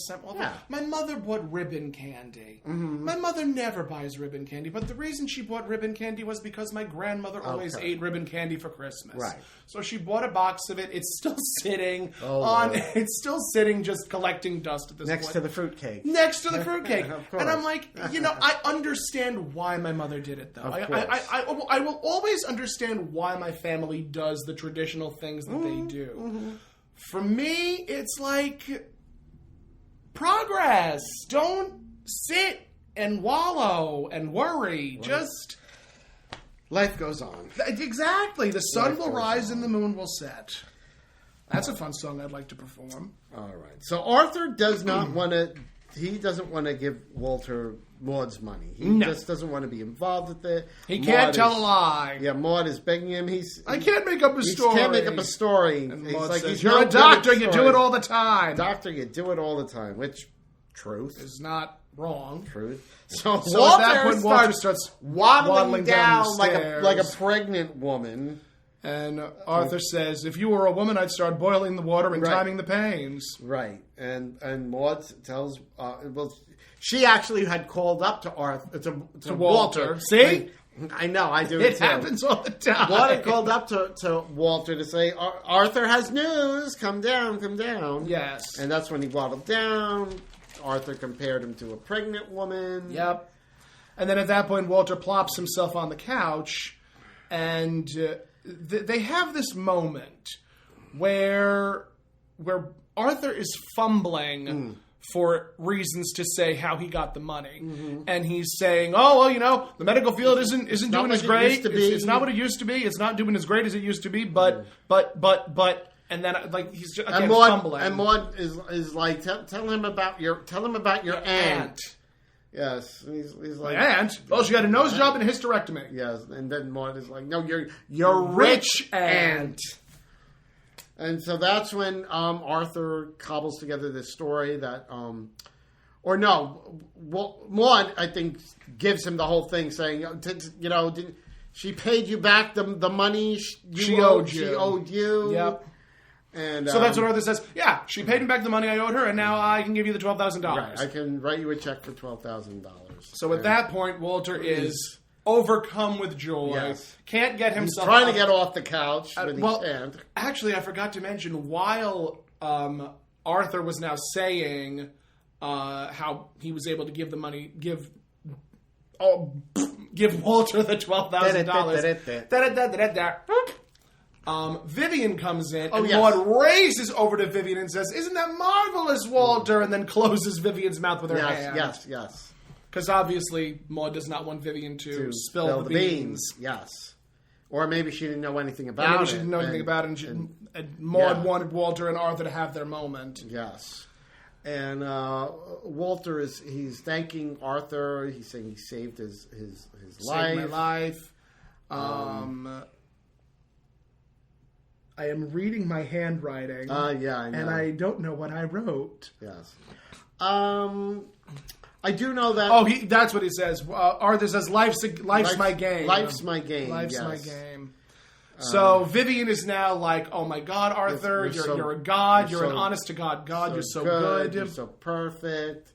My mother bought ribbon candy. Mm-hmm. My mother never buys ribbon candy, but the reason she bought ribbon candy was because my grandmother always ate ribbon candy for Christmas. Right. So she bought a box of it. It's still sitting Lord. It's still sitting, just collecting dust at this point. Next to the fruitcake. Next to the fruitcake. Of course. And I'm like, I understand why my mother did it, though. I will always understand why my family does the traditional things that they do. Mm-hmm. For me, it's like progress. Don't sit and wallow and worry. Right. Just Life goes on. Exactly. The sun will rise and the moon will set. That's a fun song I'd like to perform. All right. So Arthur does not want to. He doesn't want to give Walter Maude's money. He just doesn't want to be involved with it. He can't tell a lie. Yeah, Maude is begging him. I can't make up a story. He can't make up a story. And he's Maude like, says, you're a doctor. You do it all the time. Doctor, you do it all the time. Which, truth. Is not wrong. Truth. So at that point, Walter starts waddling down the like a pregnant woman. And Arthur says, if you were a woman, I'd start boiling the water and timing the pains. Right. And Maude tells... she actually had called up to Arthur... To Walter. See? I know, I do it too. happens all the time. Maude had called up to Walter to say, Arthur has news. Come down, come down. Yes. And that's when he waddled down. Arthur compared him to a pregnant woman. Yep. And then at that point, Walter plops himself on the couch and... they have this moment where Arthur is fumbling for reasons to say how he got the money, and he's saying, "Oh, well, the medical field isn't doing as great. It's not what it used to be. It's not doing as great as it used to be. But." And then, like, he's just, again, fumbling. And Maude is like, "Tell him about your aunt." Yes, he's like, my aunt. Well, she had a nose job and a hysterectomy. Yes, and then Maude is like, "No, your rich aunt." And so that's when Arthur cobbles together this story that, Maude, I think, gives him the whole thing, saying, she paid you back the money she owed you. Yep. And so that's what Arthur says. Yeah, she paid me back the money I owed her, and now I can give you the $12,000. Right, I can write you a check for $12,000. So at that point, Walter is overcome with joy. Yes. Can't get himself. He's trying to get off the couch, but he can't. Actually, I forgot to mention while Arthur was now saying how he was able to give the money, give Walter the $12,000. Vivian comes in, and Maude races over to Vivian and says, "Isn't that marvelous, Walter?" And then closes Vivian's mouth with her hand. Yes. Because obviously Maude does not want Vivian to spill the beans. Yes. Or maybe she didn't know anything about it. Maybe she didn't know anything about it, and Maude wanted Walter and Arthur to have their moment. Yes. And Walter he's thanking Arthur. He's saying he saved his life. Saved my life. I am reading my handwriting. I know. And I don't know what I wrote. Yes. I do know that... Oh, that's what he says. Arthur says, life's my game. Life's my game, Life's my game. So Vivian is now like, oh my God, Arthur, you're a god. You're an honest-to-God God. You're so good. You're so perfect.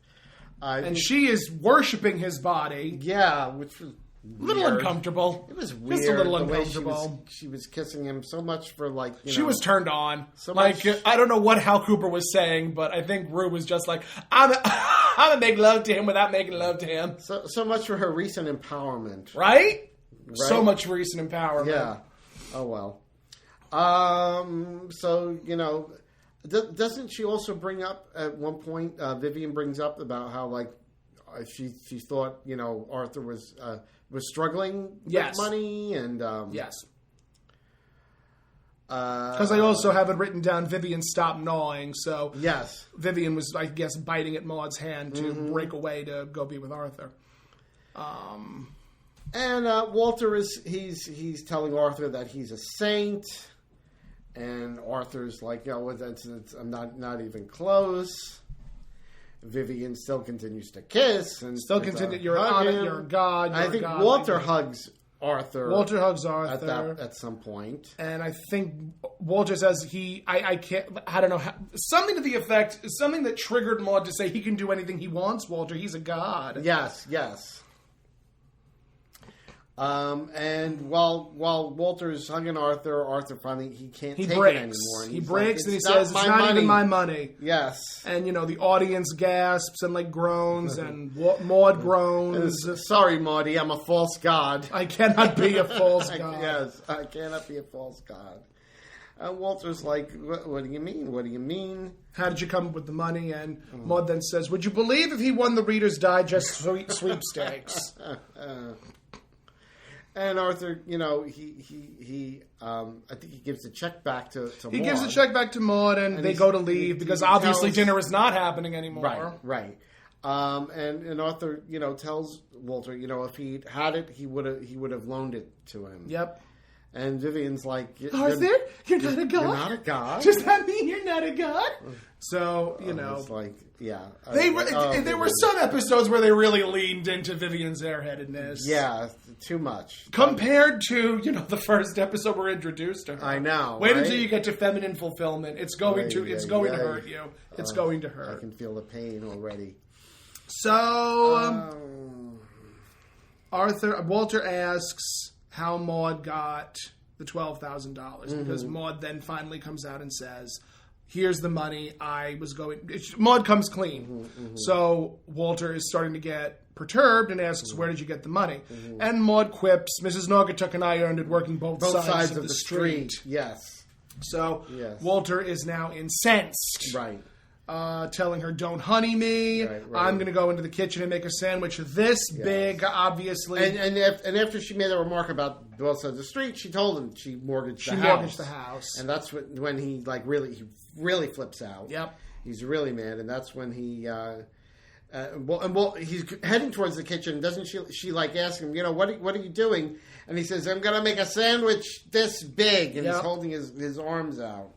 And she is worshiping his body. Yeah, which was a little uncomfortable. It was weird. Just a little the way uncomfortable. She was kissing him so much for she was turned on. So like much, I don't know what Hal Cooper was saying, but I think Rue was just like, I'm gonna make love to him without making love to him. So much for her recent empowerment, right? So much recent empowerment. Yeah. Oh well. So doesn't she also bring up at one point? Vivian brings up about how she thought Arthur was struggling with money and yes. Because I also have it written down, Vivian stopped gnawing, so yes, Vivian was, I guess, biting at Maude's hand to break away to go be with Arthur. And Walter he's telling Arthur that he's a saint, and Arthur's like, I'm not even close. Vivian still continues to kiss and still continue. You're on it. You're a god. I think Walter hugs Arthur. Walter hugs Arthur at some point. And I think Walter says I don't know, something to the effect, something that triggered Maude to say he can do anything he wants, Walter. He's a god. Yes. And while Walter's hugging Arthur finally, he can't take it anymore. And he breaks and he says, it's not even my money. Yes. And, the audience gasps and, groans and Maude groans. Sorry, Maude, I'm a false god. I cannot be a false god. Yes, I cannot be a false god. And Walter's like, what do you mean? What do you mean? How did you come up with the money? And Maude then says, would you believe if he won the Reader's Digest sweepstakes? And Arthur, he I think he gives the check back to Maude. He gives the check back to Maude, and they go to leave because obviously dinner is not happening anymore. Right. And Arthur, tells Walter, if he'd had it, he would have loaned it to him. Yep. And Vivian's like, Arthur, you're not a god? You're not a god? Does that mean you're not a god? So, It's like, yeah. There were some episodes where they really leaned into Vivian's airheadedness. Yeah, too much. Compared to, the first episode we're introduced to her. I know. Wait until you get to feminine fulfillment. It's going to hurt you. It's going to hurt. I can feel the pain already. So, Walter asks how Maude got the $12,000 because Maude then finally comes out and says, here's the money Maude comes clean. So Walter is starting to get perturbed and asks, where did you get the money? And Maude quips, Mrs. Naugatuck and I earned it working both sides of the street. Yes. So Walter is now incensed. Right. Telling her, don't honey me. Right. I'm going to go into the kitchen and make a sandwich this big, obviously. And after she made a remark about both sides of the street, she told him she mortgaged the house. And that's when he really flips out. Yep. He's really mad, and that's when he he's heading towards the kitchen. Doesn't she ask him, what are you doing? And he says, I'm going to make a sandwich this big, and he's holding his arms out.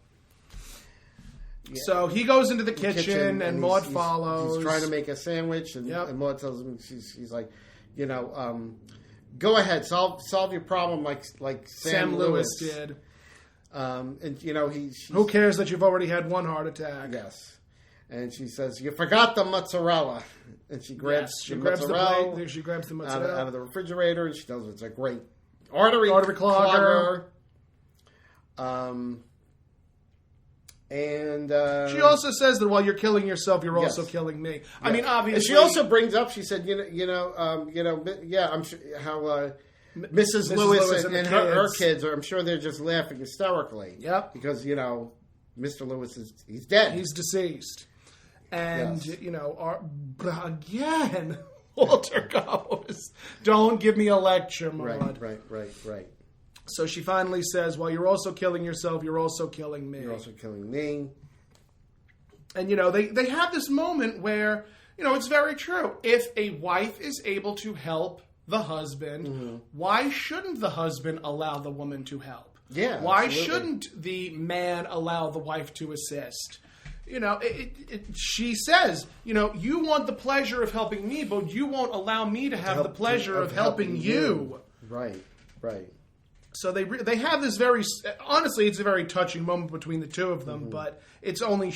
Yeah. So he goes into the kitchen and Maude follows. He's trying to make a sandwich, and Maude tells him, she's like, go ahead, solve your problem like Sam Lewis did. And who cares that you've already had one heart attack? Yes. And she says, you forgot the mozzarella. And she grabs the mozzarella. She grabs the mozzarella out of the refrigerator, and she tells him it's a great artery clogger. And she also says that while you're killing yourself, you're also killing me. Yeah. I mean, obviously. And she also brings up. She said, I'm sure how Mrs. Lewis and her kids are. I'm sure they're just laughing hysterically. Yep. Because Mr. Lewis he's dead. He's deceased, and again, Walter goes, "Don't give me a lecture, Maude." Right. So she finally says, well, you're also killing yourself, you're also killing me. You're also killing me. And, they have this moment where, it's very true. If a wife is able to help the husband, why shouldn't the husband allow the woman to help? Yeah. Why shouldn't the man allow the wife to assist? She says, you want the pleasure of helping me, but you won't allow me to have the pleasure of helping you. Right. So they have this very, honestly, it's a very touching moment between the two of them, but it's only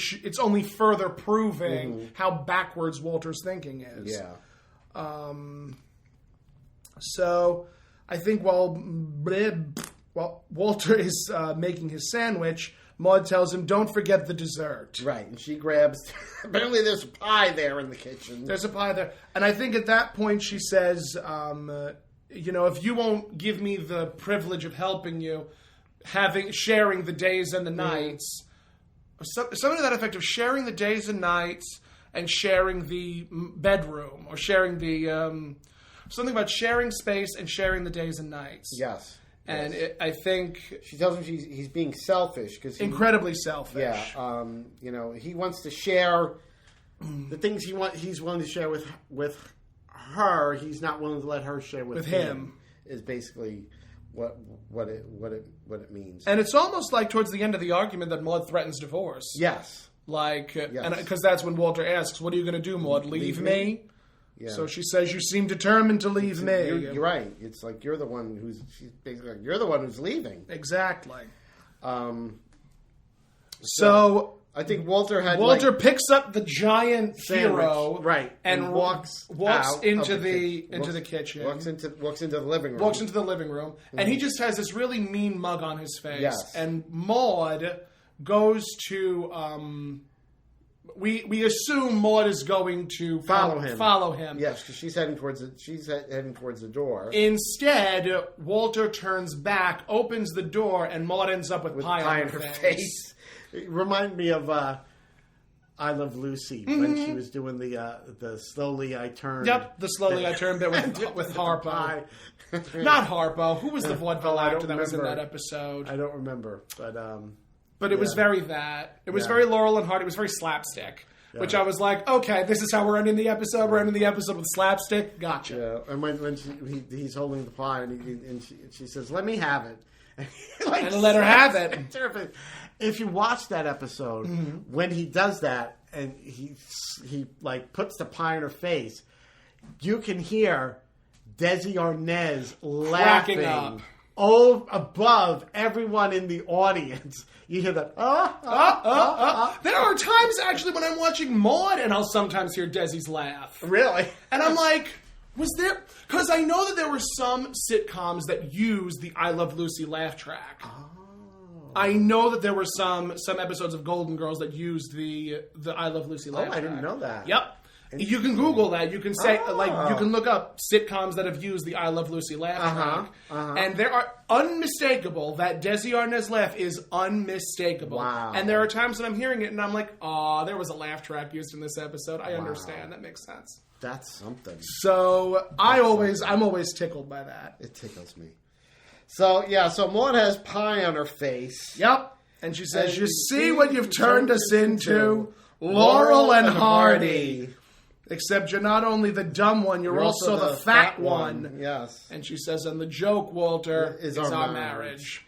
further proving how backwards Walter's thinking is. Yeah. So I think while Walter is making his sandwich, Maude tells him, don't forget the dessert. Right, and she grabs, apparently there's a pie there in the kitchen. There's a pie there. And I think at that point she says, if you won't give me the privilege of helping you, sharing the days and the nights, something to that effect of sharing the days and nights and sharing the bedroom, or sharing the, something about sharing space and sharing the days and nights. Yes. And I think she tells him he's being selfish, because incredibly selfish. Yeah. He wants to share the things he's willing to share with her. He's not willing to let her share with him. Is basically what it means. And it's almost like towards the end of the argument that Maude threatens divorce. Yes. And because that's when Walter asks, "What are you going to do, Maude? Leave me?" Yeah. So she says, "You seem determined to leave me." You're right. It's like you're the one she's basically like, you're the one who's leaving. Exactly. So I think Walter picks up the giant hero, right, and walks into the kitchen. Walks into the living room. Walks into the living room, and he just has this really mean mug on his face. Yes. And Maude goes to. We assume Maude is going to Follow him. Yes, because she's heading towards the door. Instead, Walter turns back, opens the door, and Maude ends up with pie on her face. It reminded me of I Love Lucy when she was doing the Slowly I Turn. Yep, the Slowly I Turn bit with Harpo. Not Harpo. Who was the vaudeville actor that was in that episode? I don't remember, but it was very that. It was very Laurel and Hardy. It was very slapstick. Yeah. Which I was like, okay, this is how we're ending the episode. We're ending the episode with slapstick. Gotcha. Yeah, and when he's holding the pie and she says, "Let me have it," and let her have it. Terrific. If you watch that episode, when he does that and he like puts the pie in her face, you can hear Desi Arnaz laughing up. Above everyone in the audience. You hear that, There are times, actually, when I'm watching Maude, and I'll sometimes hear Desi's laugh. Really? And I'm like, was there... Because I know that there were some sitcoms that used the I Love Lucy laugh track. Oh. I know that there were some episodes of Golden Girls that used the I Love Lucy laugh track. I didn't know that. Yep. You can Google that. You can say, you can look up sitcoms that have used the I Love Lucy laugh track. And there are unmistakable. That Desi Arnaz laugh is unmistakable. Wow. And there are times when I'm hearing it and I'm like, oh, there was a laugh track used in this episode. I understand. That makes sense. That's something. So I'm always tickled by that. It tickles me. So Maude has pie on her face. Yep. And she says, "You see what you've turned us into? Laurel and Hardy. Except you're not only the dumb one, you're also the fat one." Yes. And she says, "And the joke, Walter, is our marriage."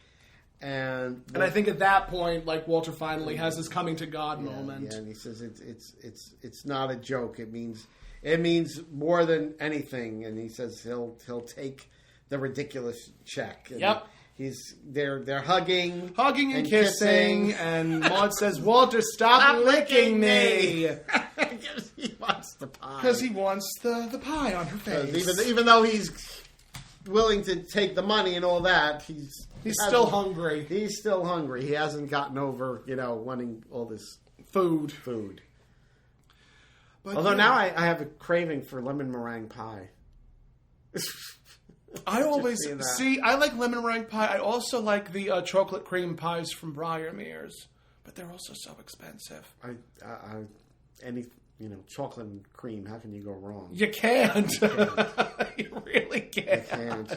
And I think at that point, like, Walter finally has his coming to God moment. Yeah, and he says it's not a joke. It means more than anything. And he says he'll take the ridiculous check. And yep. They're hugging and kissing, and Maude says, "Walter, stop licking me." He wants the pie. Because he wants the pie on her face. Even though he's willing to take the money and all that, he's still hungry. He's still hungry. He hasn't gotten over, wanting all this food. But although now I have a craving for lemon meringue pie. I always I like lemon meringue pie. I also like the chocolate cream pies from Briarmere's, but they're also so expensive. Chocolate and cream. How can you go wrong? You can't. You really can't.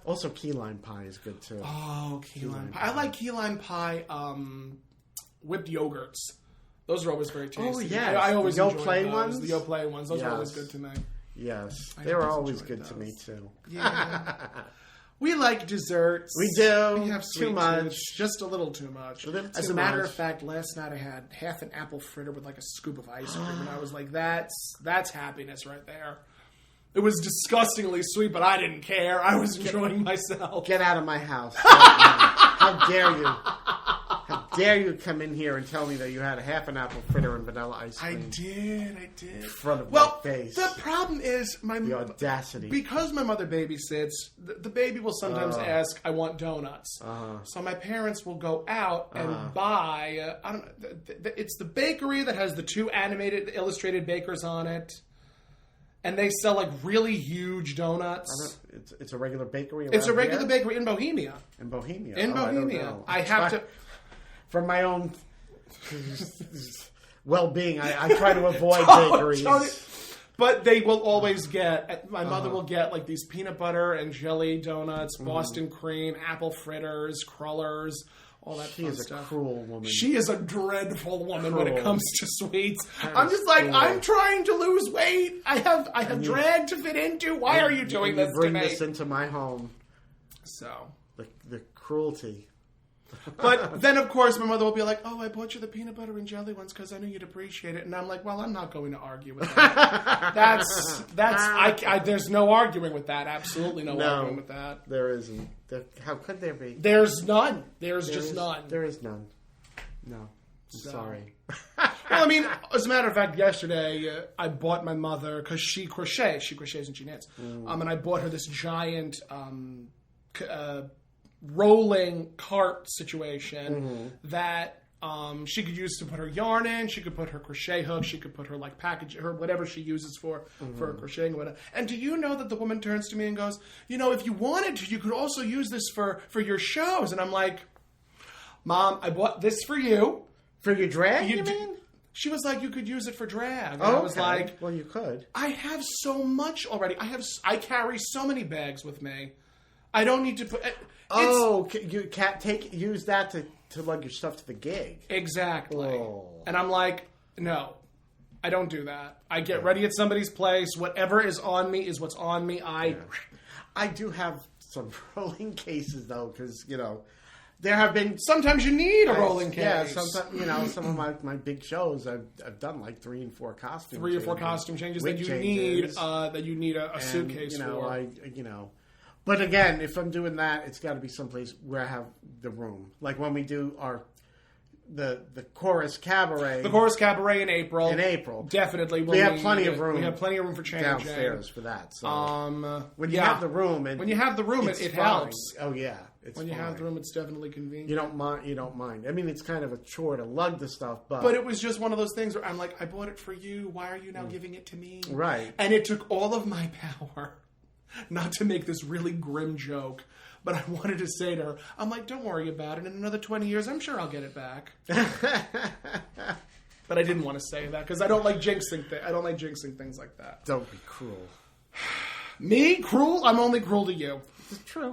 Also, key lime pie is good too. Oh, key lime pie! I like key lime pie. Whipped yogurts. Those are always very tasty. Oh yeah, I always enjoy Yoplait those. ones. The Yoplait ones. Those are always good to me. Yes, they were always good to me too. Yeah. We like desserts. We do. We have too much. Just a little too much. As a matter of fact, last night I had half an apple fritter with like a scoop of ice cream, and I was like, "That's happiness right there." It was disgustingly sweet, but I didn't care. I was enjoying myself. Get out of my house! How dare you? How dare you come in here and tell me that you had a half an apple fritter and vanilla ice cream? I did. In front of my face. The problem is the audacity. Because my mother babysits, the baby will sometimes ask, "I want donuts." So my parents will go out and buy. It's the bakery that has the two illustrated bakers on it. And they sell like really huge donuts. It's a regular bakery. It's a regular bakery in Bohemia. In Bohemia. I have to. For my own well-being, I try to avoid bakeries. But they will always get. My mother will get like these peanut butter and jelly donuts, Boston cream, apple fritters, crullers. All that she is stuff. A cruel woman. She is a dreadful woman when it comes to sweets. I'm just like, I'm trying to lose weight. I have drag to fit into. Why are you doing this to me? Bring this into my home. So the cruelty. But then, of course, my mother will be like, "Oh, I bought you the peanut butter and jelly ones because I knew you'd appreciate it." And I'm like, "Well, I'm not going to argue with that. There's no arguing with that. Absolutely no arguing with that. There isn't. How could there be? There's none. There's just none. There is none. No. I'm sorry. Well, I mean, as a matter of fact, yesterday I bought my mother, because she crochets. She crochets and she knits. And I bought her this giant rolling cart situation that she could use to put her yarn in. She could put her crochet hook. She could put her package, her whatever she uses for crocheting or whatever. And do you know that the woman turns to me and goes, if you wanted to, you could also use this for your shows. And I'm like, Mom, I bought this for you. For your drag, you mean? She was like, you could use it for drag. And I was like, well, you could. I have so much already. I carry so many bags with me. I don't need to put. You can't use that to lug your stuff to the gig. Exactly. Oh. And I'm like, no, I don't do that. I get ready at somebody's place. Whatever is on me is what's on me. I do have some rolling cases though, because there have been. Sometimes you need a rolling case. Yeah, sometimes some of my big shows I've done like 3 and 4 costume. 3 or 4 costume changes that you need a suitcase for. But again, if I'm doing that, it's got to be someplace where I have the room. Like when we do the chorus cabaret. The chorus cabaret in April. Definitely. We have plenty of room. We have plenty of room for changing. Downstairs for that. So when you have the room, it helps. Oh yeah. When you have the room, it's definitely convenient. You don't mind. I mean, it's kind of a chore to lug the stuff, but it was just one of those things where I'm like, I bought it for you. Why are you now giving it to me? Right. And it took all of my power, not to make this really grim joke, but I wanted to say to her, I'm like, don't worry about it. In another 20 years, I'm sure I'll get it back. But I didn't want to say that because I don't like jinxing things. I don't like jinxing things like that. Don't be cruel. Me? Cruel? I'm only cruel to you. It's true.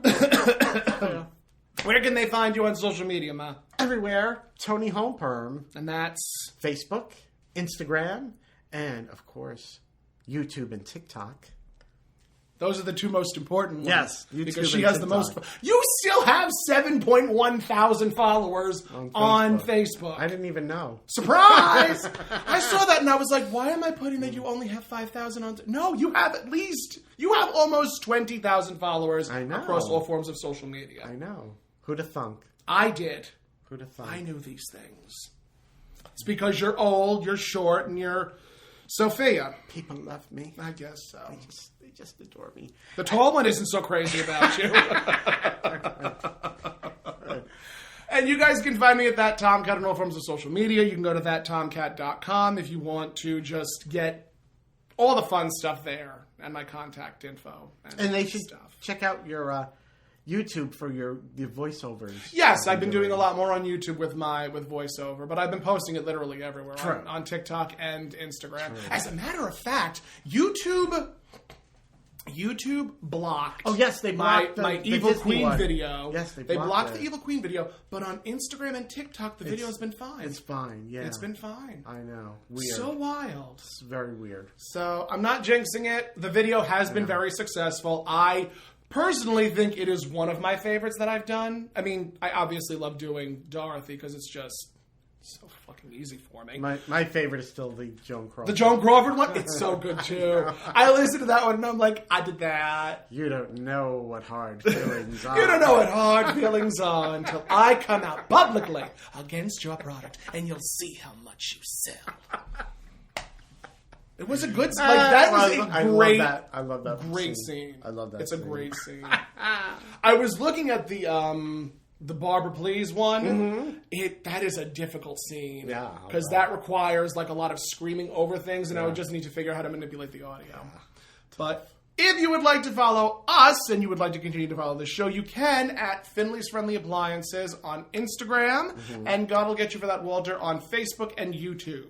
Where can they find you on social media, Ma? Everywhere. Toni Homeperm. And that's Facebook, Instagram, and, of course, YouTube and TikTok. Those are the 2 most important ones. Yes. YouTube because she has TikTok. The most... You still have 7.1 thousand followers on Facebook. I didn't even know. Surprise! I saw that and I was like, why am I putting that you only have 5,000 on... No, you have You have almost 20,000 followers across all forms of social media. I know. Who'da thunk? I did. Who'da thunk? I knew these things. It's because you're old, you're short, and you're Sophia. People love me. I guess so. They just adore me. The tall one isn't so crazy about you. And you guys can find me at That Tomcat on all forms of social media. You can go to thattomcat.com if you want to just get all the fun stuff there and my contact info. And they should check out your YouTube for your voiceovers. Yes, I've been doing a lot more on YouTube with voiceover, but I've been posting it literally everywhere on TikTok and Instagram. True. As a matter of fact, YouTube blocked. Oh yes, they blocked my Evil Disney Queen one. video. Yes, they blocked the Evil Queen video, but on Instagram and TikTok the video has been fine. It's fine. Yeah, it's been fine. I know. Weird. So wild. It's very weird. So I'm not jinxing it. The video has been very successful. I personally think it is one of my favorites that I've done. I mean, I obviously love doing Dorothy because it's just so fucking easy for me. My favorite is still the Joan Crawford. The Joan Crawford one? It's so good too. I listened to that one and I'm like, I did that. You don't know what hard feelings are. You don't know what hard feelings are until I come out publicly against your product and you'll see how much you sell. It was a good scene. That was a great. I love that. Great scene. I love that. It's a great scene. I was looking at the Barbara Please one. Mm-hmm. That is a difficult scene. Yeah. Because that requires a lot of screaming over things, and I would just need to figure out how to manipulate the audio. Yeah. But if you would like to follow us and you would like to continue to follow the show, you can at Finley's Friendly Appliances on Instagram, and God Will Get You for That, Walter, on Facebook and YouTube.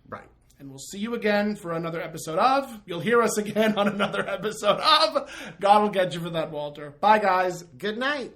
Right. And we'll see you again for another episode of. You'll hear us again on another episode of God Will Get You for That, Walter. Bye, guys. Good night.